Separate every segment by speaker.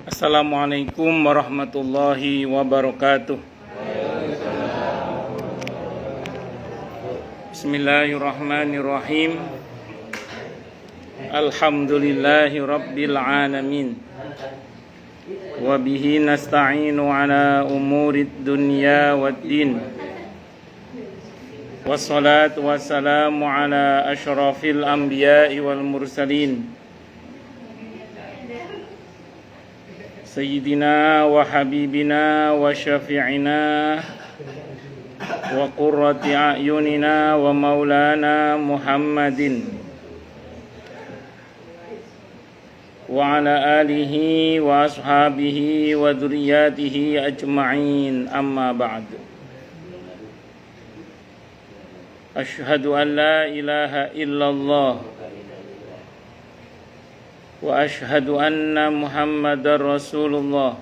Speaker 1: Assalamualaikum warahmatullahi wabarakatuh. Bismillahirrahmanirrahim. Alhamdulillahi rabbil alamin. Wa bihi nasta'inu ala umurid dunya waddin. Wassalatu wassalamu ala asyrafil anbiya'i wal mursalin. Sayyidina wa habibina wa syafi'ina wa qurrati a'yunina wa maulana Muhammadin wa ala alihi wa ashabihi wa dhurriyyatihi ajma'in, amma ba'd. Asyhadu an la ilaha illallah wa ashhadu anna Muhammadar Rasulullah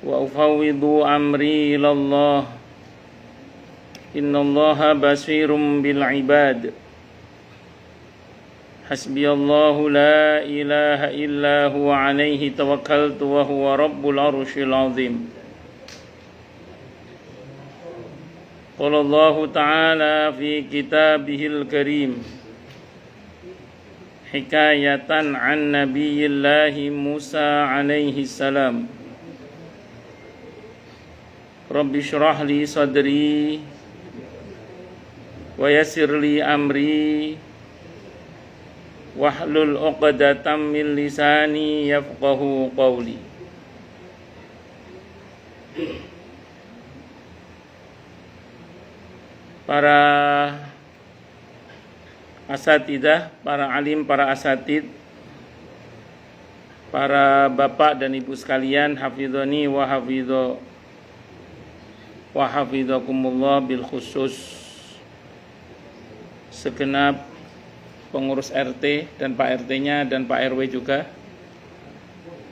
Speaker 1: wa ufawwidu amri ilallah innallaha basirum bil ibad hasbiyallahu la ilaha illa huwa alaihi tawakkaltu wa huwa rabbul arsyil azim. Qala Allahu ta'ala fi kitabihil karim hikayatan an nabiyillahi Musa alaihi salam. Rabbi syrah li sadri wa yassir li amri wahlul 'uqdatam min lisani yafqahu qawli. Para asatidah, para alim, para asatid, para bapak dan ibu sekalian, hafidhani wa hafidhakumullah, bil khusus segenap pengurus RT dan Pak RT-nya dan Pak RW juga.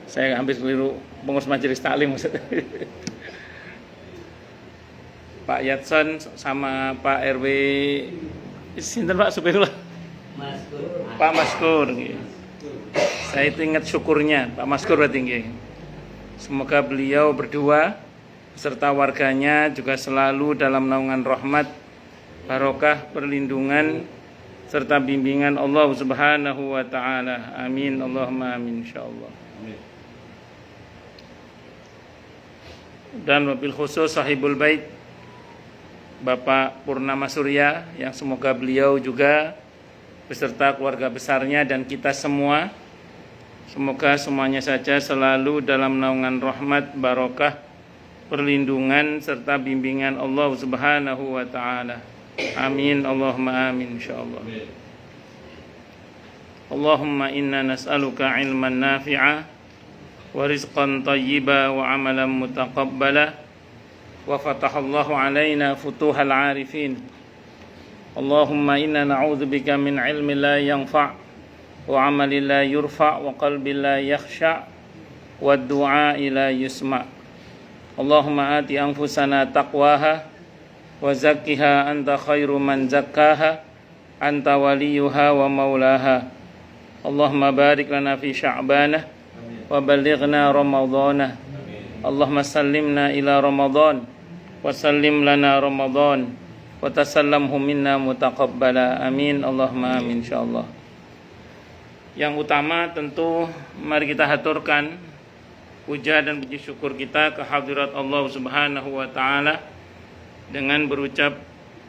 Speaker 1: Saya hampir keliru, pengurus majelis taklim maksudnya. Pak Yatson sama Pak RW sinten Pak Subhanallah. Pak Maskur. Saya itu ingat syukurnya Pak Maskur berarti. Semoga beliau berdua beserta warganya juga selalu dalam naungan rahmat, barokah, perlindungan serta bimbingan Allah Subhanahu wa taala. Amin Allahumma amin insyaallah. Dan wabil khusus sahibul bait Bapak Purnama Surya, yang semoga beliau juga beserta keluarga besarnya dan kita semua, semoga semuanya saja selalu dalam naungan rahmat, barokah, perlindungan serta bimbingan Allah Subhanahu wa taala. Amin Allahumma amin insyaallah. Allahumma inna nas'aluka ilman nafi'a wa rizqan thayyiba wa amalan mutaqabbala wa fatahallahu alaina futuhal arifin. Allahumma inna na'udzubika min ilmin la yanfa' wa amalin la yurfa' wa qalbin la yakhsha' wa du'a'i la yusma'. Allahumma ati anfusana taqwaha wa zakkiha anta khairu man zakkaha anta waliyuha wa maulaha. Allahumma barik lana fi sya'banah wa ballighna ramadhanah. Allahumma sallimna ila Ramadan wa sallim lana Ramadan wa tasallamhu minna mutaqabbala. Amin Allahumma amin insyaallah. Yang utama tentu mari kita haturkan puja dan puji syukur kita ke hadirat Allah Subhanahu wa taala dengan berucap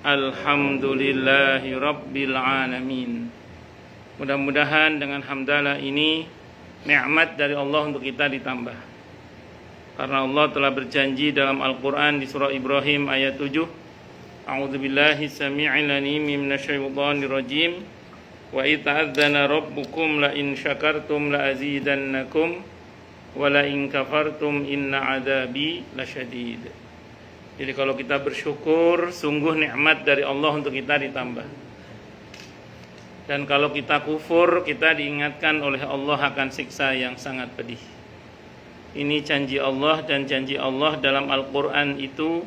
Speaker 1: alhamdulillahi rabbil alamin. Mudah-mudahan dengan hamdalah ini nikmat dari Allah untuk kita ditambah. Karena Allah telah berjanji dalam Al-Qur'an di surah Ibrahim ayat 7, A'udzubillahi samii'il 'aliim minasyaitonir rajiim. Wa ita'adzana rabbukum la in syakartum la azidannakum wa la in kafartum inna 'adzabi lasyadid. Jadi kalau kita bersyukur, sungguh nikmat dari Allah untuk kita ditambah. Dan kalau kita kufur, kita diingatkan oleh Allah akan siksa yang sangat pedih. Ini janji Allah, dan janji Allah dalam Al-Qur'an itu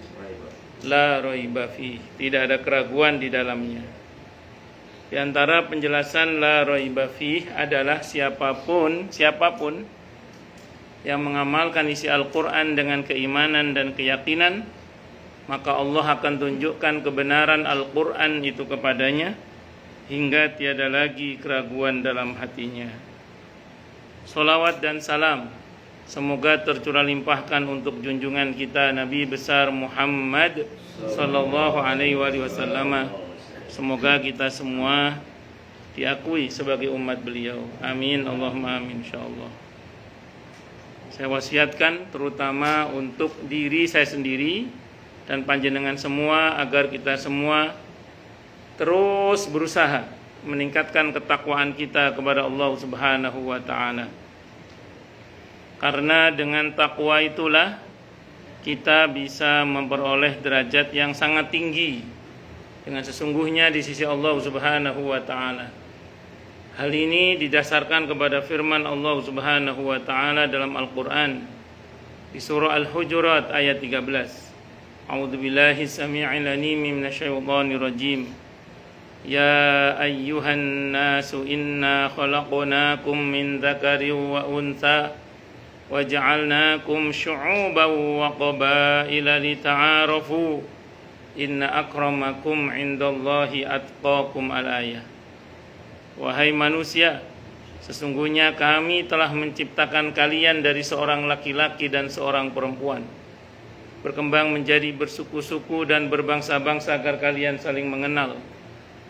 Speaker 1: la raiba fi, tidak ada keraguan di dalamnya. Di antara penjelasan la raiba fih adalah siapapun yang mengamalkan isi Al-Quran dengan keimanan dan keyakinan, maka Allah akan tunjukkan kebenaran Al-Quran itu kepadanya hingga tiada lagi keraguan dalam hatinya. Salawat dan salam semoga tercurah limpahkan untuk junjungan kita Nabi besar Muhammad sallallahu alaihi wasallam. Semoga kita semua diakui sebagai umat beliau. Amin Allahumma amin insyaallah. Saya wasiatkan terutama untuk diri saya sendiri dan panjenengan semua agar kita semua terus berusaha meningkatkan ketakwaan kita kepada Allah Subhanahu wa taala. Karena dengan takwa itulah kita bisa memperoleh derajat yang sangat tinggi dengan sesungguhnya di sisi Allah Subhanahu wa taala. Hal ini didasarkan kepada firman Allah Subhanahu wa taala dalam Al-Qur'an di surah Al-Hujurat ayat 13. A'udzubillahi samii'il 'aliim minasyaitonir rajim. Ya ayyuhan nasu inna khalaqnakum min dzakarin wa untha wa ja'alnakum syu'uban wa qabaila lita'arafu inna akramakum 'indallahi atqakum al-ayah. Wahai manusia, sesungguhnya kami telah menciptakan kalian dari seorang laki-laki dan seorang perempuan, berkembang menjadi bersuku-suku dan berbangsa-bangsa agar kalian saling mengenal.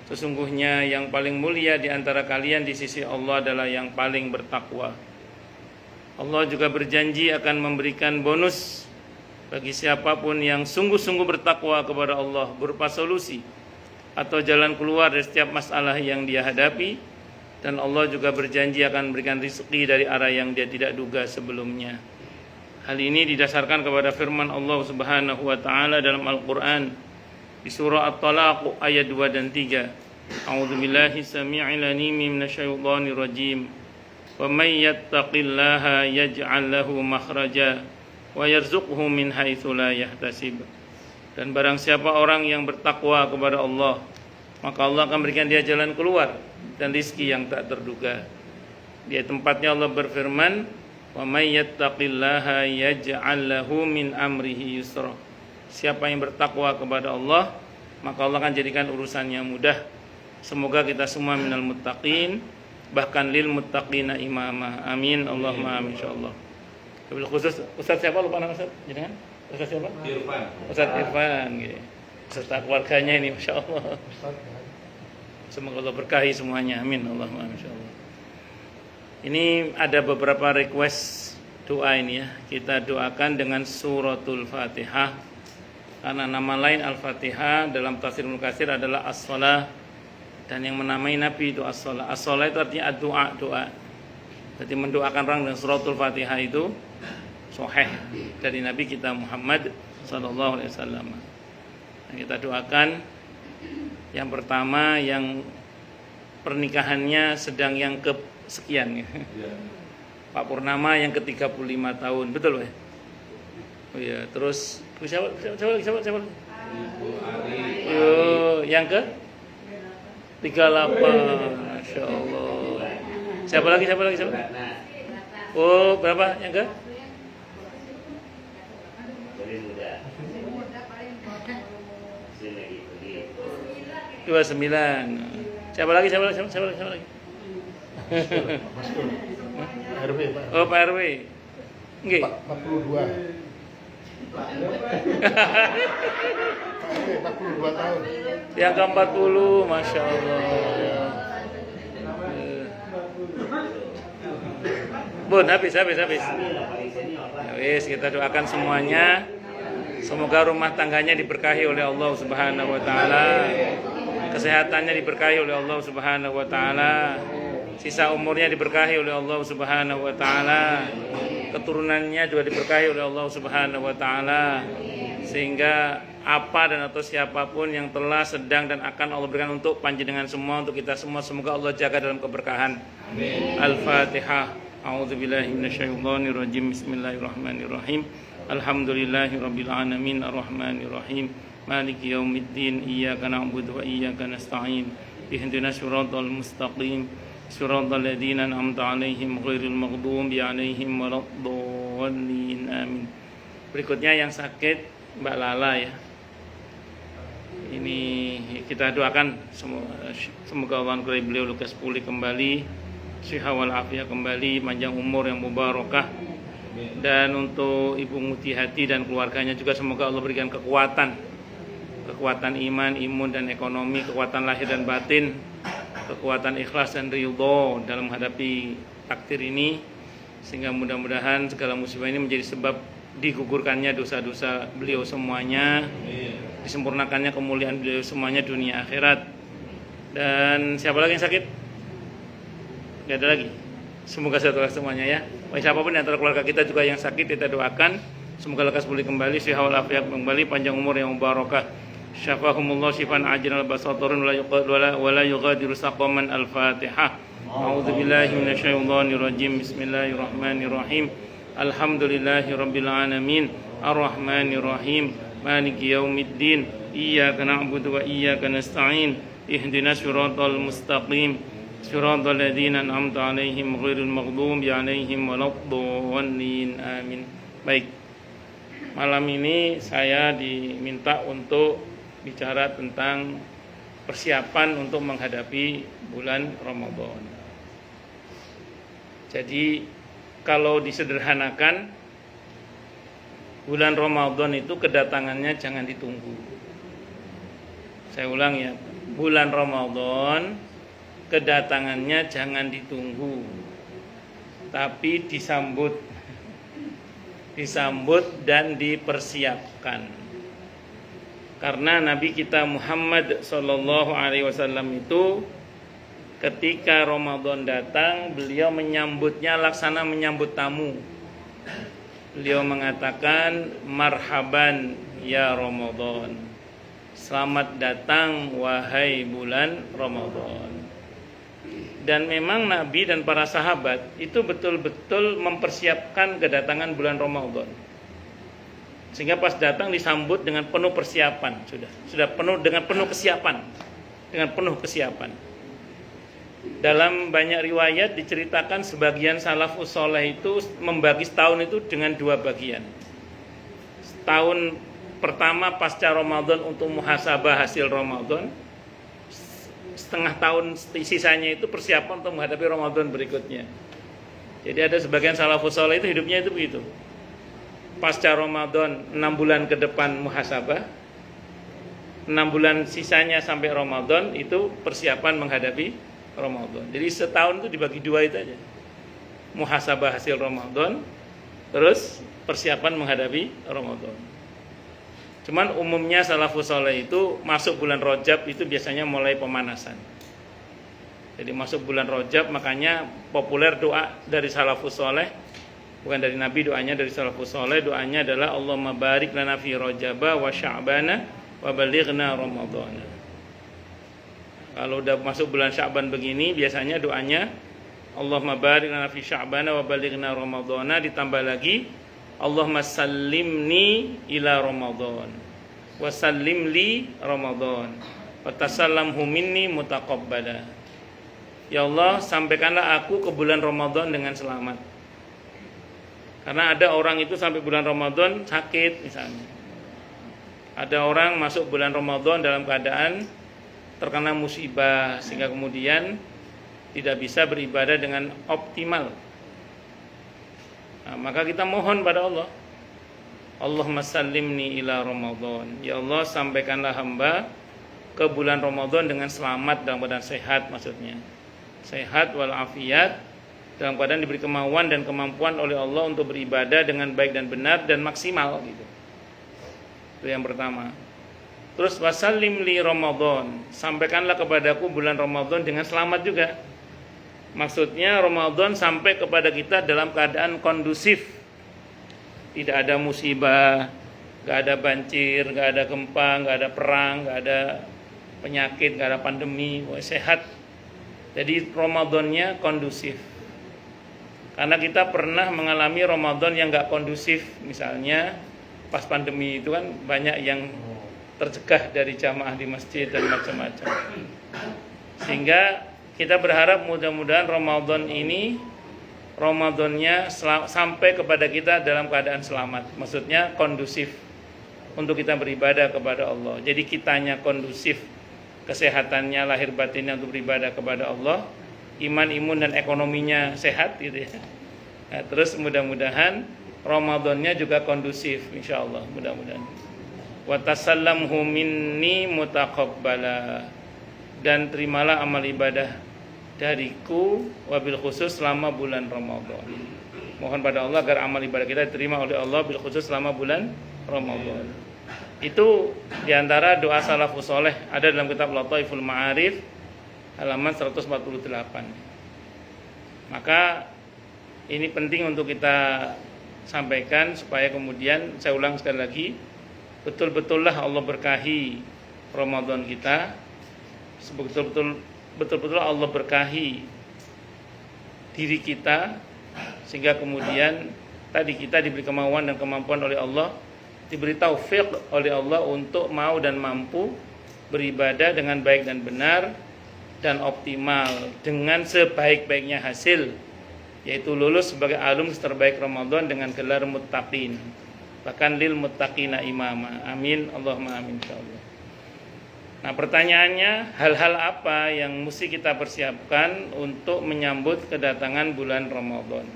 Speaker 1: Sesungguhnya yang paling mulia di antara kalian di sisi Allah adalah yang paling bertakwa. Allah juga berjanji akan memberikan bonus bagi siapapun yang sungguh-sungguh bertakwa kepada Allah berupa solusi atau jalan keluar dari setiap masalah yang dia hadapi, dan Allah juga berjanji akan memberikan rezeki dari arah yang dia tidak duga sebelumnya. Hal ini didasarkan kepada firman Allah Subhanahu wa taala dalam Al-Qur'an di surah At-Talaq ayat 2 dan 3. A'udzubillahi samii'il 'aliim minasyaitonir rajim. Wa may yattaqillaha yaj'al lahu makhraja wa yarzuqhu min haitsu la yahtasib. Dan barang siapa orang yang bertakwa kepada Allah, maka Allah akan berikan dia jalan keluar dan rizki yang tak terduga. Di tempatnya Allah berfirman, "Wa may yattaqillaha yaj'al lahu min amrihi yusra." Siapa yang bertakwa kepada Allah, maka Allah akan jadikan urusannya mudah. Semoga kita semua minal muttaqin, bahkan lil muttaqina imama. Amin Allahumma amin insyaallah. Wabil khusus Ustaz siapa lupa nama Ustaz? Jangan. Ustaz siapa? Irfan. Ustaz Irfan gitu. Serta keluarganya ini masyaallah. Semoga Allah berkahi semuanya. Amin Allahumma amin insyaallah. Ini ada beberapa request doa ini ya. Kita doakan dengan suratul Fatihah. Karena nama lain Al-Fatihah dalam tafsir Ibnu Katsir adalah as-shalah, dan yang menamai Nabi itu as-shalah. As-shalah itu artinya doa, doa. Jadi mendoakan orang dengan suratul Fatihah itu sahih dari Nabi kita Muhammad sallallahu alaihi wasallam. Kita doakan yang pertama yang pernikahannya sedang yang kesekian ya. Pak Purnama yang ke-35 tahun, betul ya? Oh iya, terus siapa lagi? Ibu Ari. Yang ke 38. Masya Allah. Siapa lagi? Oh, berapa yang ke? 29. Siapa lagi?
Speaker 2: RW, Pak.
Speaker 1: Oh, Pak RW. Nggih.
Speaker 2: 42. Pak RW 42 tahun.
Speaker 1: Yang ke-40, Masya Allah. Bun, habis. Ya, wis, kita doakan semuanya. Semoga rumah tangganya diberkahi oleh Allah Subhanahu wa taala. Kesehatannya diberkahi oleh Allah Subhanahu wa taala. Sisa umurnya diberkahi oleh Allah Subhanahu wa taala. Keturunannya juga diberkahi oleh Allah Subhanahu wa taala. Sehingga apa dan atau siapapun yang telah, sedang dan akan Allah berikan untuk panjenengan semua, untuk kita semua, semoga Allah jaga dalam keberkahan. Amin. Al-Fatihah. A'udzubillahi minasyaitonirrajim. Bismillahirrahmanirrahim. Alhamdulillahirabbil alamin arrahmanirrahim. Maliki yaumiddin. Iyyaka na'budu wa iyyaka nasta'in. ihdinas siratal mustaqim siratal ladzina an'amta 'alaihim ghairil maghdubi 'alaihim waladdallin. Amin. Berikutnya yang sakit Mbak Lala ya. Ini kita doakan semoga Allah angkuri beliau lekas pulih kembali, sehat walafiat kembali, panjang umur yang mubarakah. Dan untuk Ibu Muti Hati dan keluarganya juga semoga Allah berikan kekuatan iman, imun dan ekonomi, kekuatan lahir dan batin, kekuatan ikhlas dan ridho dalam menghadapi takdir ini, sehingga mudah-mudahan segala musibah ini menjadi sebab digugurkannya dosa-dosa beliau semuanya, disempurnakannya kemuliaan beliau semuanya dunia akhirat. Dan siapa lagi yang sakit? Gak ada lagi. Semoga sehat semuanya ya. Siapapun di antara keluarga kita juga yang sakit, kita doakan semoga lekas pulih kembali, sehat walafiat kembali, panjang umur yang mubarakah. Syafahumullah syifan ajilan basaturun wala yughadiru saqaman. Al-Fatihah. A'udzubillahi minasyaitonir rajim. Bismillahirrahmanirrahim. Alhamdulillahi rabbil alamin. Ar-Rahmanir Rahim. Maliki yaumiddin. Iyyaka na'budu wa iyyaka nasta'in. Ihdinas siratal mustaqim siratal ladzina an'amta 'alaihim ghairil maghdubi 'alaihim waladdallin. Amin. Baik. Malam ini saya diminta untuk bicara tentang persiapan untuk menghadapi bulan Ramadan. Jadi kalau disederhanakan, bulan Ramadan itu kedatangannya jangan ditunggu. Saya ulang ya, bulan Ramadan kedatangannya jangan ditunggu, tapi disambut dan dipersiapkan. Karena Nabi kita Muhammad sallallahu alaihi wasallam itu ketika Ramadan datang, beliau menyambutnya laksana menyambut tamu. Beliau mengatakan, marhaban ya Ramadan, selamat datang wahai bulan Ramadan. Dan memang Nabi dan para sahabat itu betul-betul mempersiapkan kedatangan bulan Ramadan, sehingga pas datang disambut dengan penuh persiapan, sudah penuh dengan penuh kesiapan. Dalam banyak riwayat diceritakan sebagian salafus saleh itu membagi setahun itu dengan dua bagian. Setahun pertama pasca Ramadan untuk muhasabah hasil Ramadan, setengah tahun sisanya itu persiapan untuk menghadapi Ramadan berikutnya. Jadi ada sebagian salafus saleh itu hidupnya itu begitu. Pasca Ramadan 6 bulan ke depan muhasabah, 6 bulan sisanya sampai Ramadan itu persiapan menghadapi Ramadan. Jadi setahun itu dibagi dua itu aja. Muhasabah hasil Ramadan, terus persiapan menghadapi Ramadan. Cuman umumnya salafus saleh itu masuk bulan Rajab itu biasanya mulai pemanasan. Jadi masuk bulan Rajab, makanya populer doa dari salafus saleh, bukan dari Nabi, doanya dari salafus saleh, doanya adalah Allahumma barik lana fi Rajaba wa Sya'bana wa balighna Ramadhana. Kalau udah masuk bulan Sya'ban begini, biasanya doanya Allahumma barik lana fi Sya'bana wa balighna Ramadhana, ditambah lagi Allahumma sallimni ila Ramadan wa sallim li Ramadan wa tasallamhu minni mutaqabbala. Ya Allah, sampaikanlah aku ke bulan Ramadan dengan selamat. Karena ada orang itu sampai bulan Ramadan sakit misalnya. Ada orang masuk bulan Ramadan dalam keadaan terkena musibah, sehingga kemudian tidak bisa beribadah dengan optimal. Nah, maka kita mohon pada Allah, Allahumma sallimni ila Ramadan. Ya Allah, sampaikanlah hamba ke bulan Ramadan dengan selamat, dalam keadaan sehat, maksudnya sehat walafiat, dalam keadaan diberi kemauan dan kemampuan oleh Allah untuk beribadah dengan baik dan benar dan maksimal gitu. Itu yang pertama. Terus wasallim li Ramadan, sampaikanlah kepadaku bulan Ramadan dengan selamat juga. Maksudnya Ramadan sampai kepada kita dalam keadaan kondusif, tidak ada musibah, gak ada banjir, gak ada gempa, gak ada perang, gak ada penyakit, gak ada pandemi, sehat. Jadi Ramadannya kondusif. Karena kita pernah mengalami Ramadan yang gak kondusif. Misalnya pas pandemi itu kan banyak yang tercegah dari jamaah di masjid dan macam-macam. Sehingga kita berharap mudah-mudahan Ramadan ini Ramadannya sampai kepada kita dalam keadaan selamat. Maksudnya kondusif untuk kita beribadah kepada Allah. Jadi kitanya kondusif, kesehatannya lahir batinnya untuk beribadah kepada Allah, imun dan ekonominya sehat gitu ya. Nah, terus mudah-mudahan Ramadannya juga kondusif insyaallah, mudah-mudahan. Wa tasallamhu minni mutaqabbala, dan terimalah amal ibadah dariku wabil khusus selama bulan Ramadan. Mohon pada Allah agar amal ibadah kita diterima oleh Allah bil khusus selama bulan Ramadan. Itu diantara doa salafus soleh, ada dalam kitab Lataiful Ma'arif halaman 148. Maka ini penting untuk kita sampaikan supaya kemudian saya ulang sekali lagi, betul-betullah Allah berkahi Ramadan kita, betul-betul Allah berkahi diri kita, sehingga kemudian tadi kita diberi kemauan dan kemampuan oleh Allah, diberi taufik oleh Allah untuk mau dan mampu beribadah dengan baik dan benar dan optimal dengan sebaik-baiknya hasil, yaitu lulus sebagai alumni terbaik Ramadan dengan gelar muttaqin, bahkan lil muttaqina imama. Amin, Allahumma amin insyaallah. Nah, pertanyaannya, hal-hal apa yang mesti kita persiapkan untuk menyambut kedatangan bulan Ramadan?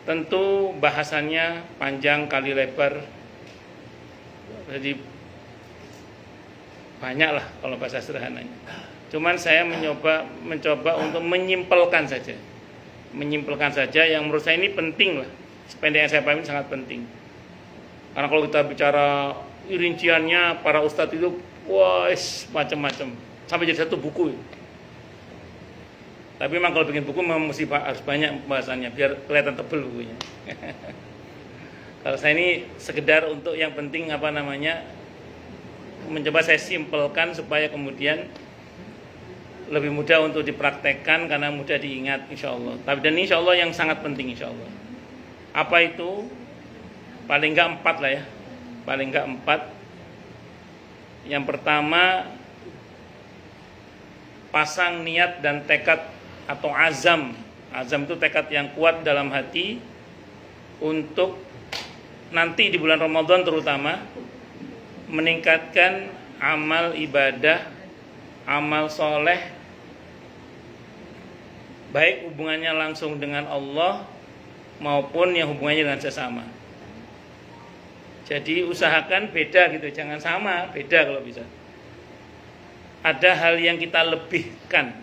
Speaker 1: Tentu bahasannya panjang kali lebar, jadi banyak lah kalau bahasa sederhananya. Cuman saya mencoba untuk menyimpelkan saja yang menurut saya ini penting lah. Sependek yang saya pahami sangat penting. Karena kalau kita bicara rinciannya, para ustadz itu macam-macam sampai jadi satu buku. Tapi memang kalau bikin buku memang harus banyak pembahasannya biar kelihatan tebal bukunya. Kalau saya ini sekedar untuk yang penting mencoba saya simpelkan supaya kemudian lebih mudah untuk dipraktekkan karena mudah diingat insyaallah. Tapi dan insyaallah yang sangat penting insyaallah. Apa itu? Paling enggak 4 lah ya. Paling enggak 4. Yang pertama, pasang niat dan tekad atau azam. Azam itu tekad yang kuat dalam hati untuk nanti di bulan Ramadan terutama meningkatkan amal ibadah, amal soleh, baik hubungannya langsung dengan Allah maupun yang hubungannya dengan sesama. Jadi usahakan beda gitu, jangan sama, beda kalau bisa. Ada hal yang kita lebihkan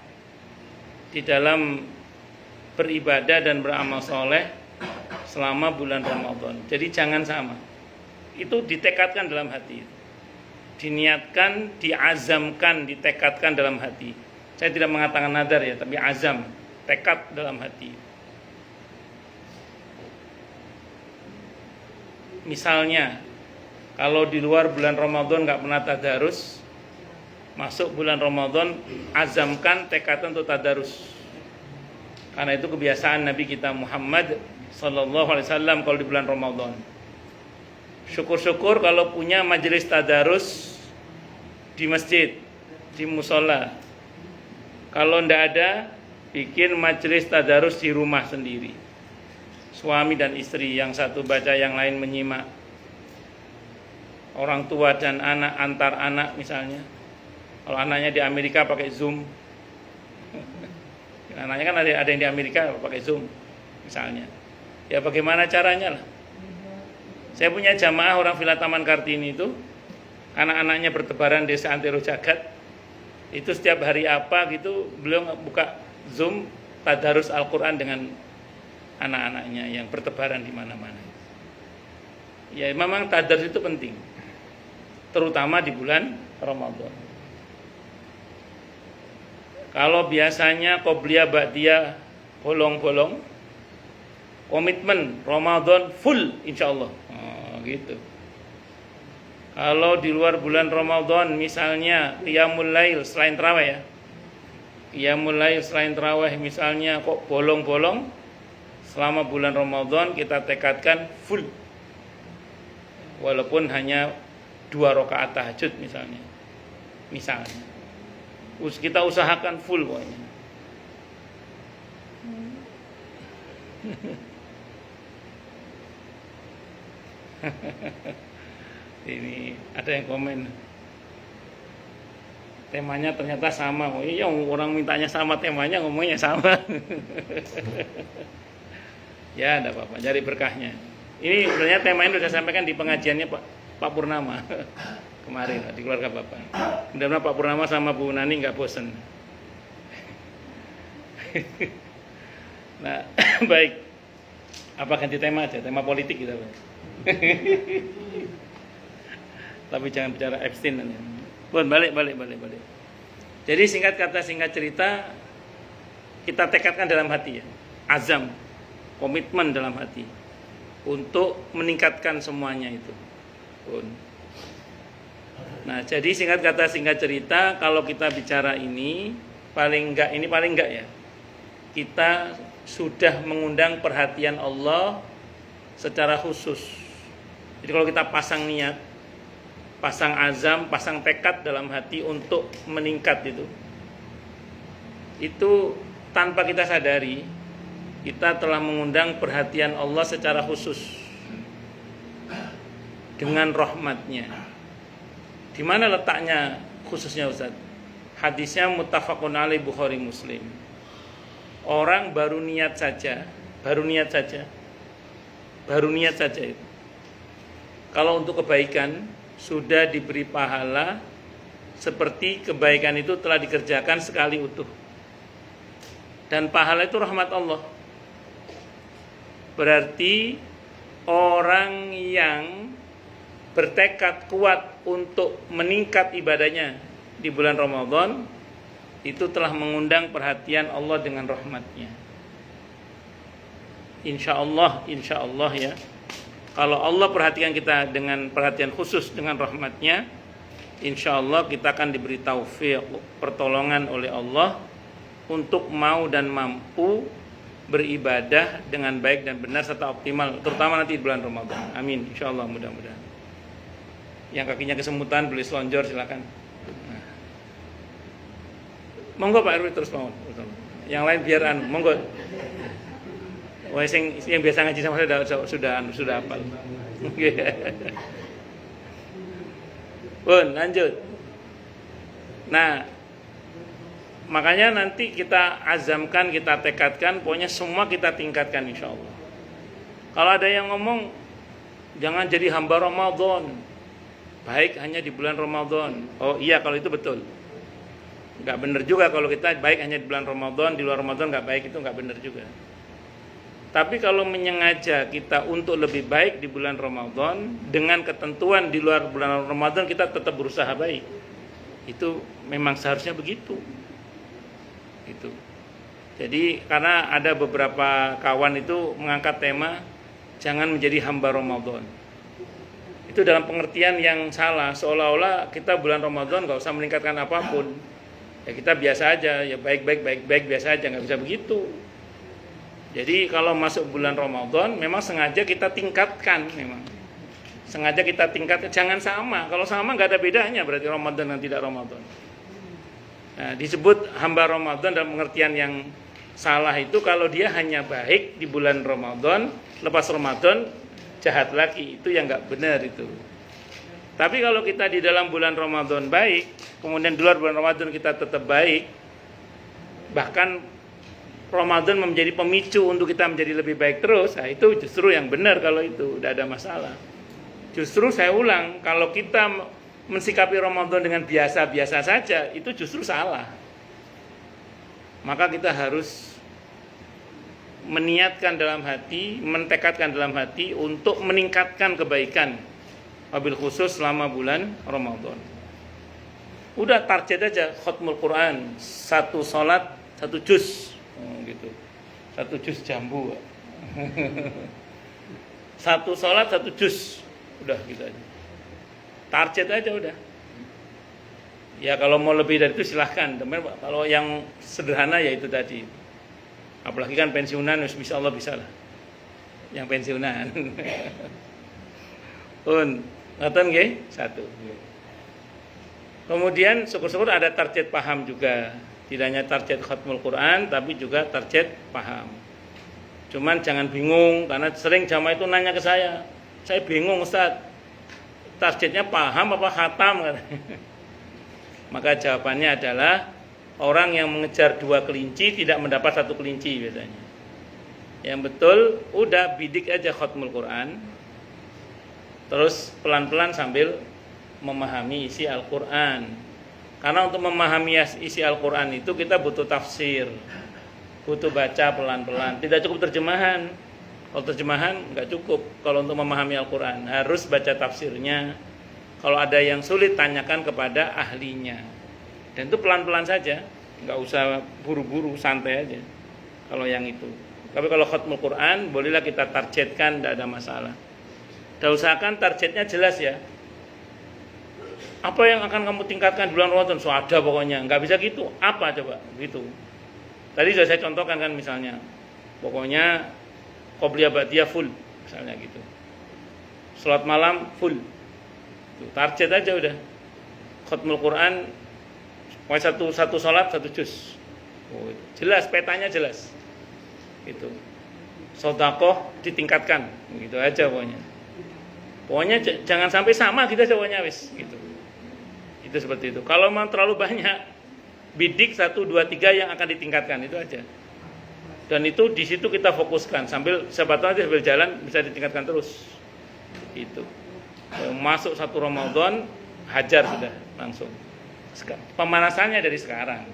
Speaker 1: di dalam beribadah dan beramal soleh selama bulan Ramadan. Jadi jangan sama. Itu ditekadkan dalam hati. Diniatkan, diazamkan, ditekadkan dalam hati. Saya tidak mengatakan nadar ya, tapi azam, tekad dalam hati. Misalnya, kalau di luar bulan Ramadan nggak pernah tadarus, masuk bulan Ramadan azamkan tekad untuk tadarus. Karena itu kebiasaan Nabi kita Muhammad sallallahu alaihi wasallam kalau di bulan Ramadan. Syukur-syukur kalau punya majelis tadarus di masjid, di musola. Kalau ndak ada, bikin majelis tadarus di rumah sendiri. Suami dan istri, yang satu baca, yang lain menyimak. Orang tua dan anak, antar anak misalnya. Kalau anaknya di Amerika pakai Zoom. Anaknya kan ada yang di Amerika pakai Zoom misalnya. Ya bagaimana caranya lah. Saya punya jamaah orang Villa Taman Kartini itu, anak-anaknya bertebaran desa Antero Jagat. Itu setiap hari apa gitu, beliau buka Zoom tadarus Al-Quran dengan anak-anaknya yang bertebaran di mana-mana. Ya memang tadarus itu penting, terutama di bulan Ramadan. Kalau biasanya qobliyah ba'diyah bolong-bolong, komitmen Ramadan full insyaallah. Gitu. Kalau di luar bulan Ramadan misalnya qiyamul lail selain tarawih ya. Qiyamul lail selain tarawih misalnya kok bolong-bolong, selama bulan Ramadan kita tekadkan full. Walaupun hanya 2 rakaat tahajud misalnya. Kita usahakan full pokoknya. Ini ada yang komen, temanya ternyata sama. Oh iya, orang mintanya sama, temanya ngomongnya sama. Ya, enggak apa-apa, cari berkahnya. Ini sebenarnya tema ini sudah sampaikan di pengajiannya Pak Purnama kemarin di keluarga Bapak. Mudah-mudahan Pak Purnama sama Bu Nani nggak bosen. Nah, baik. Apa ganti tema aja, tema politik kita, Pak. Tapi jangan bicara Epstein. Pun balik. Jadi singkat kata, singkat cerita, kita tekadkan dalam hati ya, azam, komitmen dalam hati untuk meningkatkan semuanya itu. Pun. Nah, jadi singkat kata, singkat cerita, kalau kita bicara ini paling enggak ya, kita sudah mengundang perhatian Allah secara khusus. Jadi kalau kita pasang niat, pasang azam, pasang tekad dalam hati untuk meningkat itu tanpa kita sadari, kita telah mengundang perhatian Allah secara khusus dengan rahmatnya. Di mana letaknya khususnya Ustaz? Hadisnya muttafaqun alaih Bukhari Muslim. Orang baru niat saja itu. Kalau untuk kebaikan sudah diberi pahala seperti kebaikan itu telah dikerjakan sekali utuh. Dan pahala itu rahmat Allah. Berarti orang yang bertekad kuat untuk meningkat ibadahnya di bulan Ramadan itu telah mengundang perhatian Allah dengan rahmatnya. Insya Allah ya. Kalau Allah perhatikan kita dengan perhatian khusus dengan rahmatnya, insya Allah kita akan diberi taufik, pertolongan oleh Allah untuk mau dan mampu beribadah dengan baik dan benar serta optimal, terutama nanti di bulan Ramadan. Amin. Insya Allah, mudah-mudahan. Yang kakinya kesemutan beli selonjor silakan. Nah. Monggo Pak RW terus mau. Yang lain biaran, monggo. Wah, yang biasa ngaji sama saya sudah hafal. Pun lanjut. Nah, makanya nanti kita azamkan, kita tekadkan, pokoknya semua kita tingkatkan insya Allah. Kalau ada yang ngomong jangan jadi hamba Ramadan, baik hanya di bulan Ramadan. Oh iya, kalau itu betul. Nggak benar juga kalau kita baik hanya di bulan Ramadan, di luar Ramadan nggak baik, itu nggak benar juga. Tapi kalau menyengaja kita untuk lebih baik di bulan Ramadan dengan ketentuan di luar bulan Ramadan kita tetap berusaha baik, itu memang seharusnya begitu. Itu. Jadi karena ada beberapa kawan itu mengangkat tema jangan menjadi hamba Ramadan. Itu dalam pengertian yang salah, seolah-olah kita bulan Ramadan nggak usah meningkatkan apapun. Ya kita biasa aja, ya baik biasa aja, nggak bisa begitu. Jadi kalau masuk bulan Ramadan memang sengaja kita tingkatkan, jangan sama. Kalau sama nggak ada bedanya berarti Ramadan dan tidak Ramadan. Nah, disebut hamba Ramadan dalam pengertian yang salah itu kalau dia hanya baik di bulan Ramadan, lepas Ramadan jahat lagi, itu yang nggak benar itu. Tapi kalau kita di dalam bulan Ramadan baik, kemudian di luar bulan Ramadan kita tetap baik, bahkan Ramadan menjadi pemicu untuk kita menjadi lebih baik terus, nah itu justru yang benar kalau itu, tidak ada masalah. Justru saya ulang, kalau kita mensikapi Ramadan dengan biasa-biasa saja, itu justru salah. Maka kita harus meniatkan dalam hati, mentekadkan dalam hati untuk meningkatkan kebaikan, wabil khusus selama bulan Ramadan. Udah target aja, khatmul Quran, 1 sholat 1 juz. Gitu. 1 juz jambu. 1 sholat 1 juz. Udah gitu aja. Target aja udah. Ya kalau mau lebih dari itu silahkan. Teman, kalau yang sederhana ya itu tadi. Apalagi kan pensiunan, insya Allah bisa lah. Yang pensiunan. Pun, ngaten nggih? 1. Kemudian syukur-syukur ada target paham juga. Tidak hanya target khatmul Quran, tapi juga target paham. Cuman jangan bingung, karena sering jamaah itu nanya ke saya bingung Ustaz, targetnya paham apa khatam? Maka jawabannya adalah orang yang mengejar 2 kelinci tidak mendapat 1 kelinci biasanya. Yang betul, udah bidik aja khatmul Quran, terus pelan-pelan sambil memahami isi Al-Quran. Karena untuk memahami isi Al-Quran itu kita butuh tafsir, butuh baca pelan-pelan. Tidak cukup terjemahan. Kalau terjemahan nggak cukup. Kalau untuk memahami Al-Quran harus baca tafsirnya. Kalau ada yang sulit tanyakan kepada ahlinya. Dan itu pelan-pelan saja, nggak usah buru-buru, santai aja. Kalau yang itu. Tapi kalau khatmul Quran bolehlah kita targetkan, tidak ada masalah. Dan usahakan targetnya jelas ya. Apa yang akan kamu tingkatkan di bulan Ramadan? So ada pokoknya, nggak bisa gitu. Apa coba? Gitu. Tadi sudah saya contohkan kan misalnya, pokoknya qobliyah ba'diyah full, misalnya gitu. Salat malam full. Tuh, target aja udah. Khatmul Quran, satu salat 1 juz. Oh, jelas petanya jelas. Itu. Sedekah ditingkatkan, gitu aja pokoknya. Pokoknya jangan sampai sama kita pokoknya wis gitu. Itu seperti itu. Kalau memang terlalu banyak, bidik 1, 2, 3 yang akan ditingkatkan, itu aja. Dan itu di situ kita fokuskan sambil siapa tahu sambil jalan bisa ditingkatkan terus. Itu. Masuk 1 Ramadan hajar sudah langsung. Pemanasannya dari sekarang.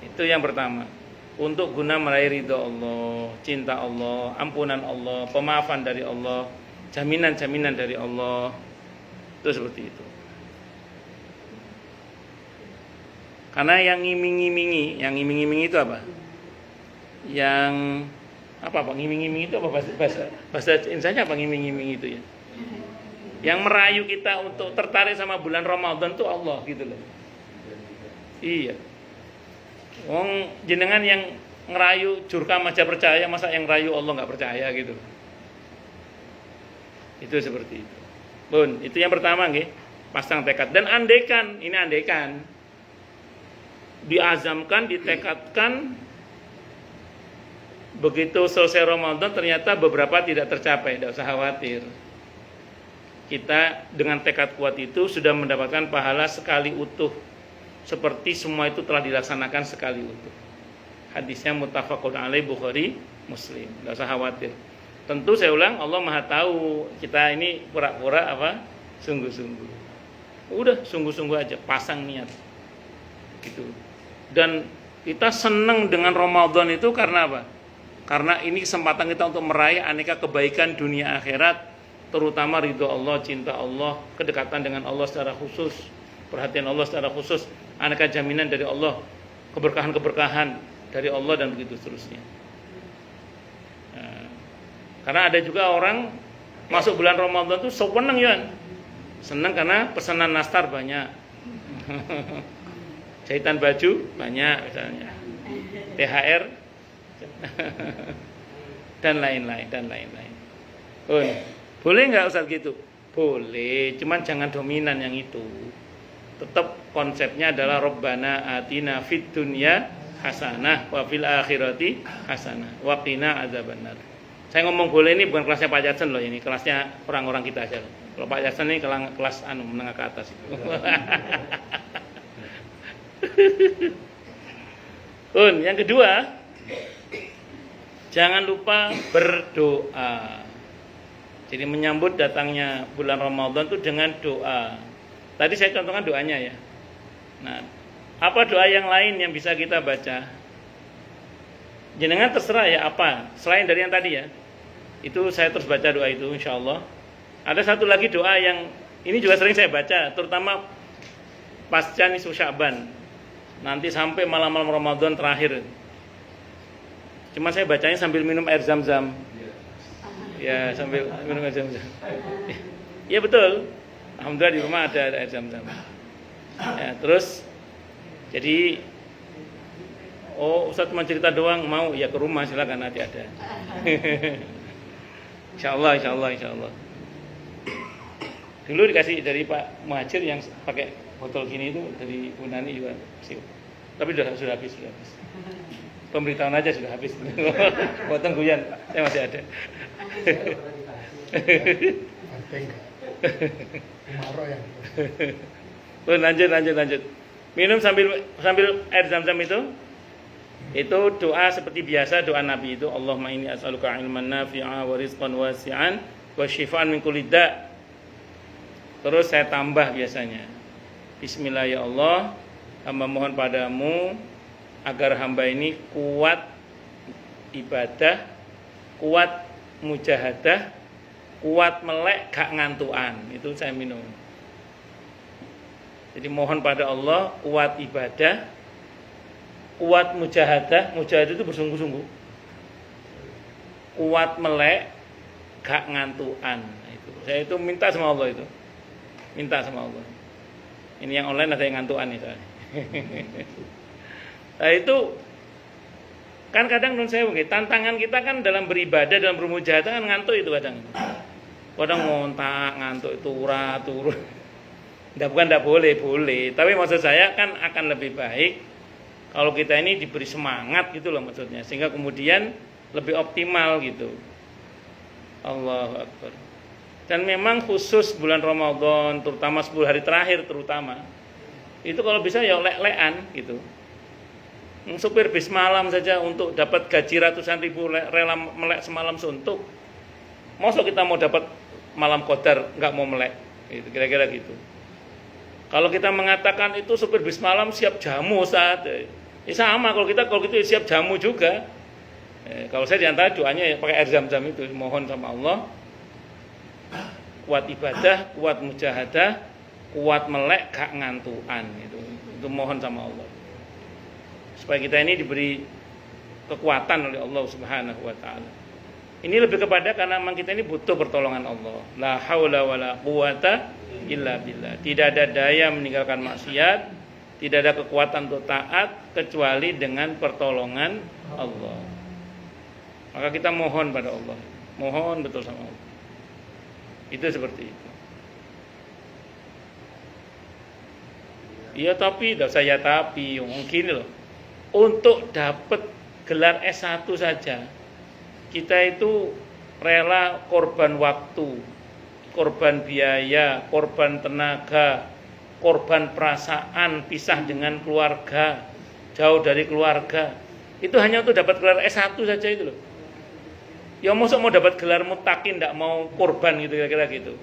Speaker 1: Itu yang pertama. Untuk guna meraih ridho Allah, cinta Allah, ampunan Allah, pemaafan dari Allah, jaminan-jaminan dari Allah. Itu seperti itu. Karena yang ngiming-ngimingi itu apa? Yang apa Pak? Ngiming-ngiming itu apa bahasa Indonesia apa ngiming-ngiming itu ya? Yang merayu kita untuk tertarik sama bulan Ramadan itu Allah gitu loh. Iya. Wong jenengan yang ngerayu jurkam aja percaya, masa yang rayu Allah nggak percaya gitu. Itu seperti itu. Bun, itu yang pertama nggih, pasang tekad dan andekan, ini andekan. Diazamkan, ditekadkan, begitu selesai Ramadan ternyata beberapa tidak tercapai, tidak usah khawatir. Kita dengan tekad kuat itu sudah mendapatkan pahala sekali utuh, seperti semua itu telah dilaksanakan sekali utuh. Hadisnya muttafaqun alaih Bukhari Muslim, tidak usah khawatir. Tentu saya ulang, Allah Maha tahu kita ini pura-pura apa, sungguh-sungguh. Udah sungguh-sungguh aja, pasang niat, gitu. Dan kita senang dengan Ramadan itu karena apa? Karena ini kesempatan kita untuk meraih aneka kebaikan dunia akhirat, terutama ridho Allah, cinta Allah, kedekatan dengan Allah secara khusus, perhatian Allah secara khusus, aneka jaminan dari Allah, keberkahan-keberkahan dari Allah dan begitu seterusnya. Nah, karena ada juga orang masuk bulan Ramadan tuh seneng ya, seneng karena pesanan nastar banyak. Jahitan baju banyak misalnya, THR dan lain-lain. Boleh nggak Ustaz gitu? Boleh, cuman jangan dominan yang itu. Tetap konsepnya adalah Rabbana atina fid dunya hasanah wa fil akhirati hasanah wa qina adzabannar. Saya ngomong boleh ini bukan kelasnya Pak Jackson loh, ini kelasnya orang-orang kita aja. Kalau Pak Jackson ini kelas menengah ke atas itu. Yang kedua, jangan lupa berdoa. Jadi menyambut datangnya bulan Ramadan itu dengan doa. Tadi saya contohkan doanya ya. Nah, apa doa yang lain yang bisa kita baca? Jenengan terserah ya apa, selain dari yang tadi ya. Itu saya terus baca doa itu insyaallah. Ada satu lagi doa yang ini juga sering saya baca, terutama pasca nisfu Sya'ban. Nanti sampai malam-malam Ramadan terakhir. Cuma saya bacanya sambil minum air zam-zam. Ya, sambil minum air zam-zam. Ya betul. Alhamdulillah di rumah ada air zam-zam. Ya, terus jadi Ustaz cuma cerita doang, mau ya ke rumah silakan nanti ada. Insyaallah. Dulu dikasih dari Pak Muhajir yang pakai botol gini itu dari Unani juga sih. Tapi sudah habis. Pemberitahuan aja sudah habis. Potong guyan, saya masih ada.
Speaker 2: Penting. Umaro yang.
Speaker 1: Lanjut. Minum sambil air zam-zam itu doa seperti biasa, doa Nabi itu, Allahumma inni as'aluka ilman nafi'a wa rizqan wasi'an wa syifaan min kulli da'. Terus saya tambah biasanya, Bismillah ya Allah, hamba mohon padamu agar hamba ini kuat ibadah, kuat mujahadah, kuat melek gak ngantuan. Itu saya minum. Jadi mohon pada Allah kuat ibadah, kuat mujahadah itu bersungguh-sungguh, kuat melek gak ngantuan. Itu saya itu minta sama Allah itu, ini yang online ada yang ngantuan itu. Nah itu kan kadang tantangan kita kan dalam beribadah, dalam bermujahadah kan ngantuk itu kadang ngontak, ngantuk itu turu. Bukan tidak boleh, tapi maksud saya kan akan lebih baik kalau kita ini diberi semangat gitu loh maksudnya, sehingga kemudian lebih optimal gitu. Allahu Akbar. Dan memang khusus bulan Ramadan, terutama 10 hari terakhir terutama, itu kalau bisa ya lek-lekan gitu. Supir bis malam saja untuk dapat gaji ratusan ribu rela melek semalam suntuk. Masa kita mau dapat malam qadar nggak mau melek, gitu, kira-kira gitu. Kalau kita mengatakan itu supir bis malam siap jamu saat, sama kalau gitu siap jamu juga. Kalau saya diantara doanya ya pakai air zam-zam itu, mohon sama Allah kuat ibadah, kuat mujahadah, kuat melek gak ngantuan itu mohon sama Allah supaya kita ini diberi kekuatan oleh Allah Subhanahu wa taala. Ini lebih kepada karena memang kita ini butuh pertolongan Allah. La haula wala quwata illa billah. Tidak ada daya meninggalkan maksiat, tidak ada kekuatan untuk taat kecuali dengan pertolongan Allah. Maka kita mohon pada Allah, mohon betul sama Allah. Itu seperti itu. Iya tapi, mungkin loh. Untuk dapat gelar S1 saja, kita itu rela korban waktu, korban biaya, korban tenaga, korban perasaan, pisah dengan keluarga, jauh dari keluarga. Itu hanya untuk dapat gelar S1 saja itu loh. Ya masa mau dapat gelar mutakin tidak mau korban gitu kira-kira gitu.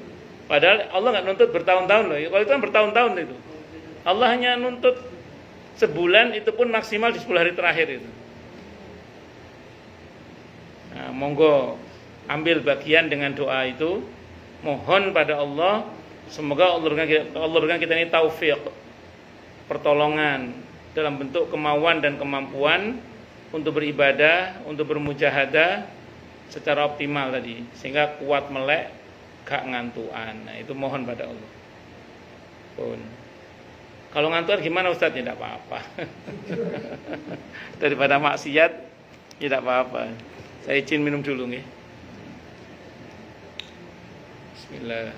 Speaker 1: Padahal Allah nggak nuntut bertahun-tahun loh. Kalau itu kan bertahun-tahun itu. Allah hanya nuntut sebulan, itu pun maksimal di 10 hari terakhir itu. Nah, monggo ambil bagian dengan doa itu. Mohon pada Allah semoga Allah berikan kita ini taufik, pertolongan dalam bentuk kemauan dan kemampuan untuk beribadah, untuk bermujahadah secara optimal tadi, sehingga kuat melek gak ngantuan. Nah, itu mohon pada Allah. Pun kalau ngantuan gimana Ustaz? Tidak apa-apa. Daripada maksiat tidak apa-apa. Saya izin minum dulu nih. Bismillah.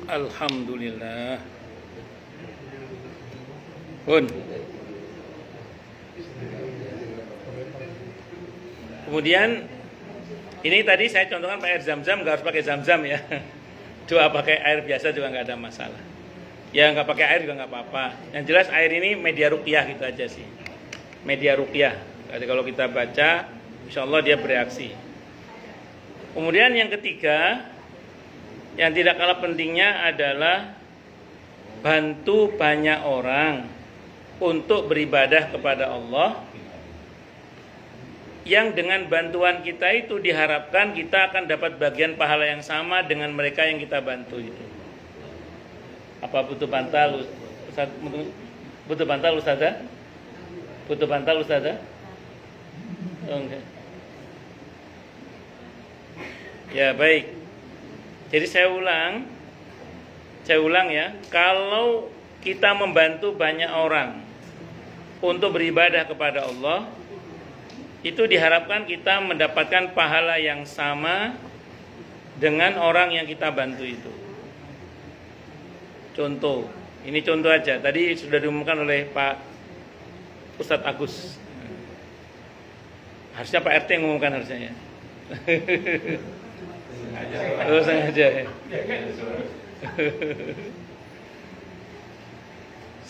Speaker 1: Alhamdulillah. Pun. Kemudian ini tadi saya contohkan pakai air zam-zam, nggak harus pakai zam-zam ya. Doa pakai air biasa juga nggak ada masalah. Ya nggak pakai air juga nggak apa-apa. Yang jelas air ini media ruqyah gitu aja sih. Media ruqyah. Jadi kalau kita baca, insya Allah dia bereaksi. Kemudian yang ketiga, yang tidak kalah pentingnya adalah bantu banyak orang untuk beribadah kepada Allah, yang dengan bantuan kita itu diharapkan kita akan dapat bagian pahala yang sama dengan mereka yang kita bantu itu. Apa butuh bantal Ustaz? Butuh bantal Ustazah? Butuh bantal Ustazah? Oh, enggak. Ya baik. Jadi saya ulang ya, kalau kita membantu banyak orang untuk beribadah kepada Allah, itu diharapkan kita mendapatkan pahala yang sama dengan orang yang kita bantu itu. Contoh, ini contoh aja. Tadi sudah diumumkan oleh Pak Ustadz Agus. Harusnya Pak RT yang mengumumkan harusnya ya. Oh, sengaja ya.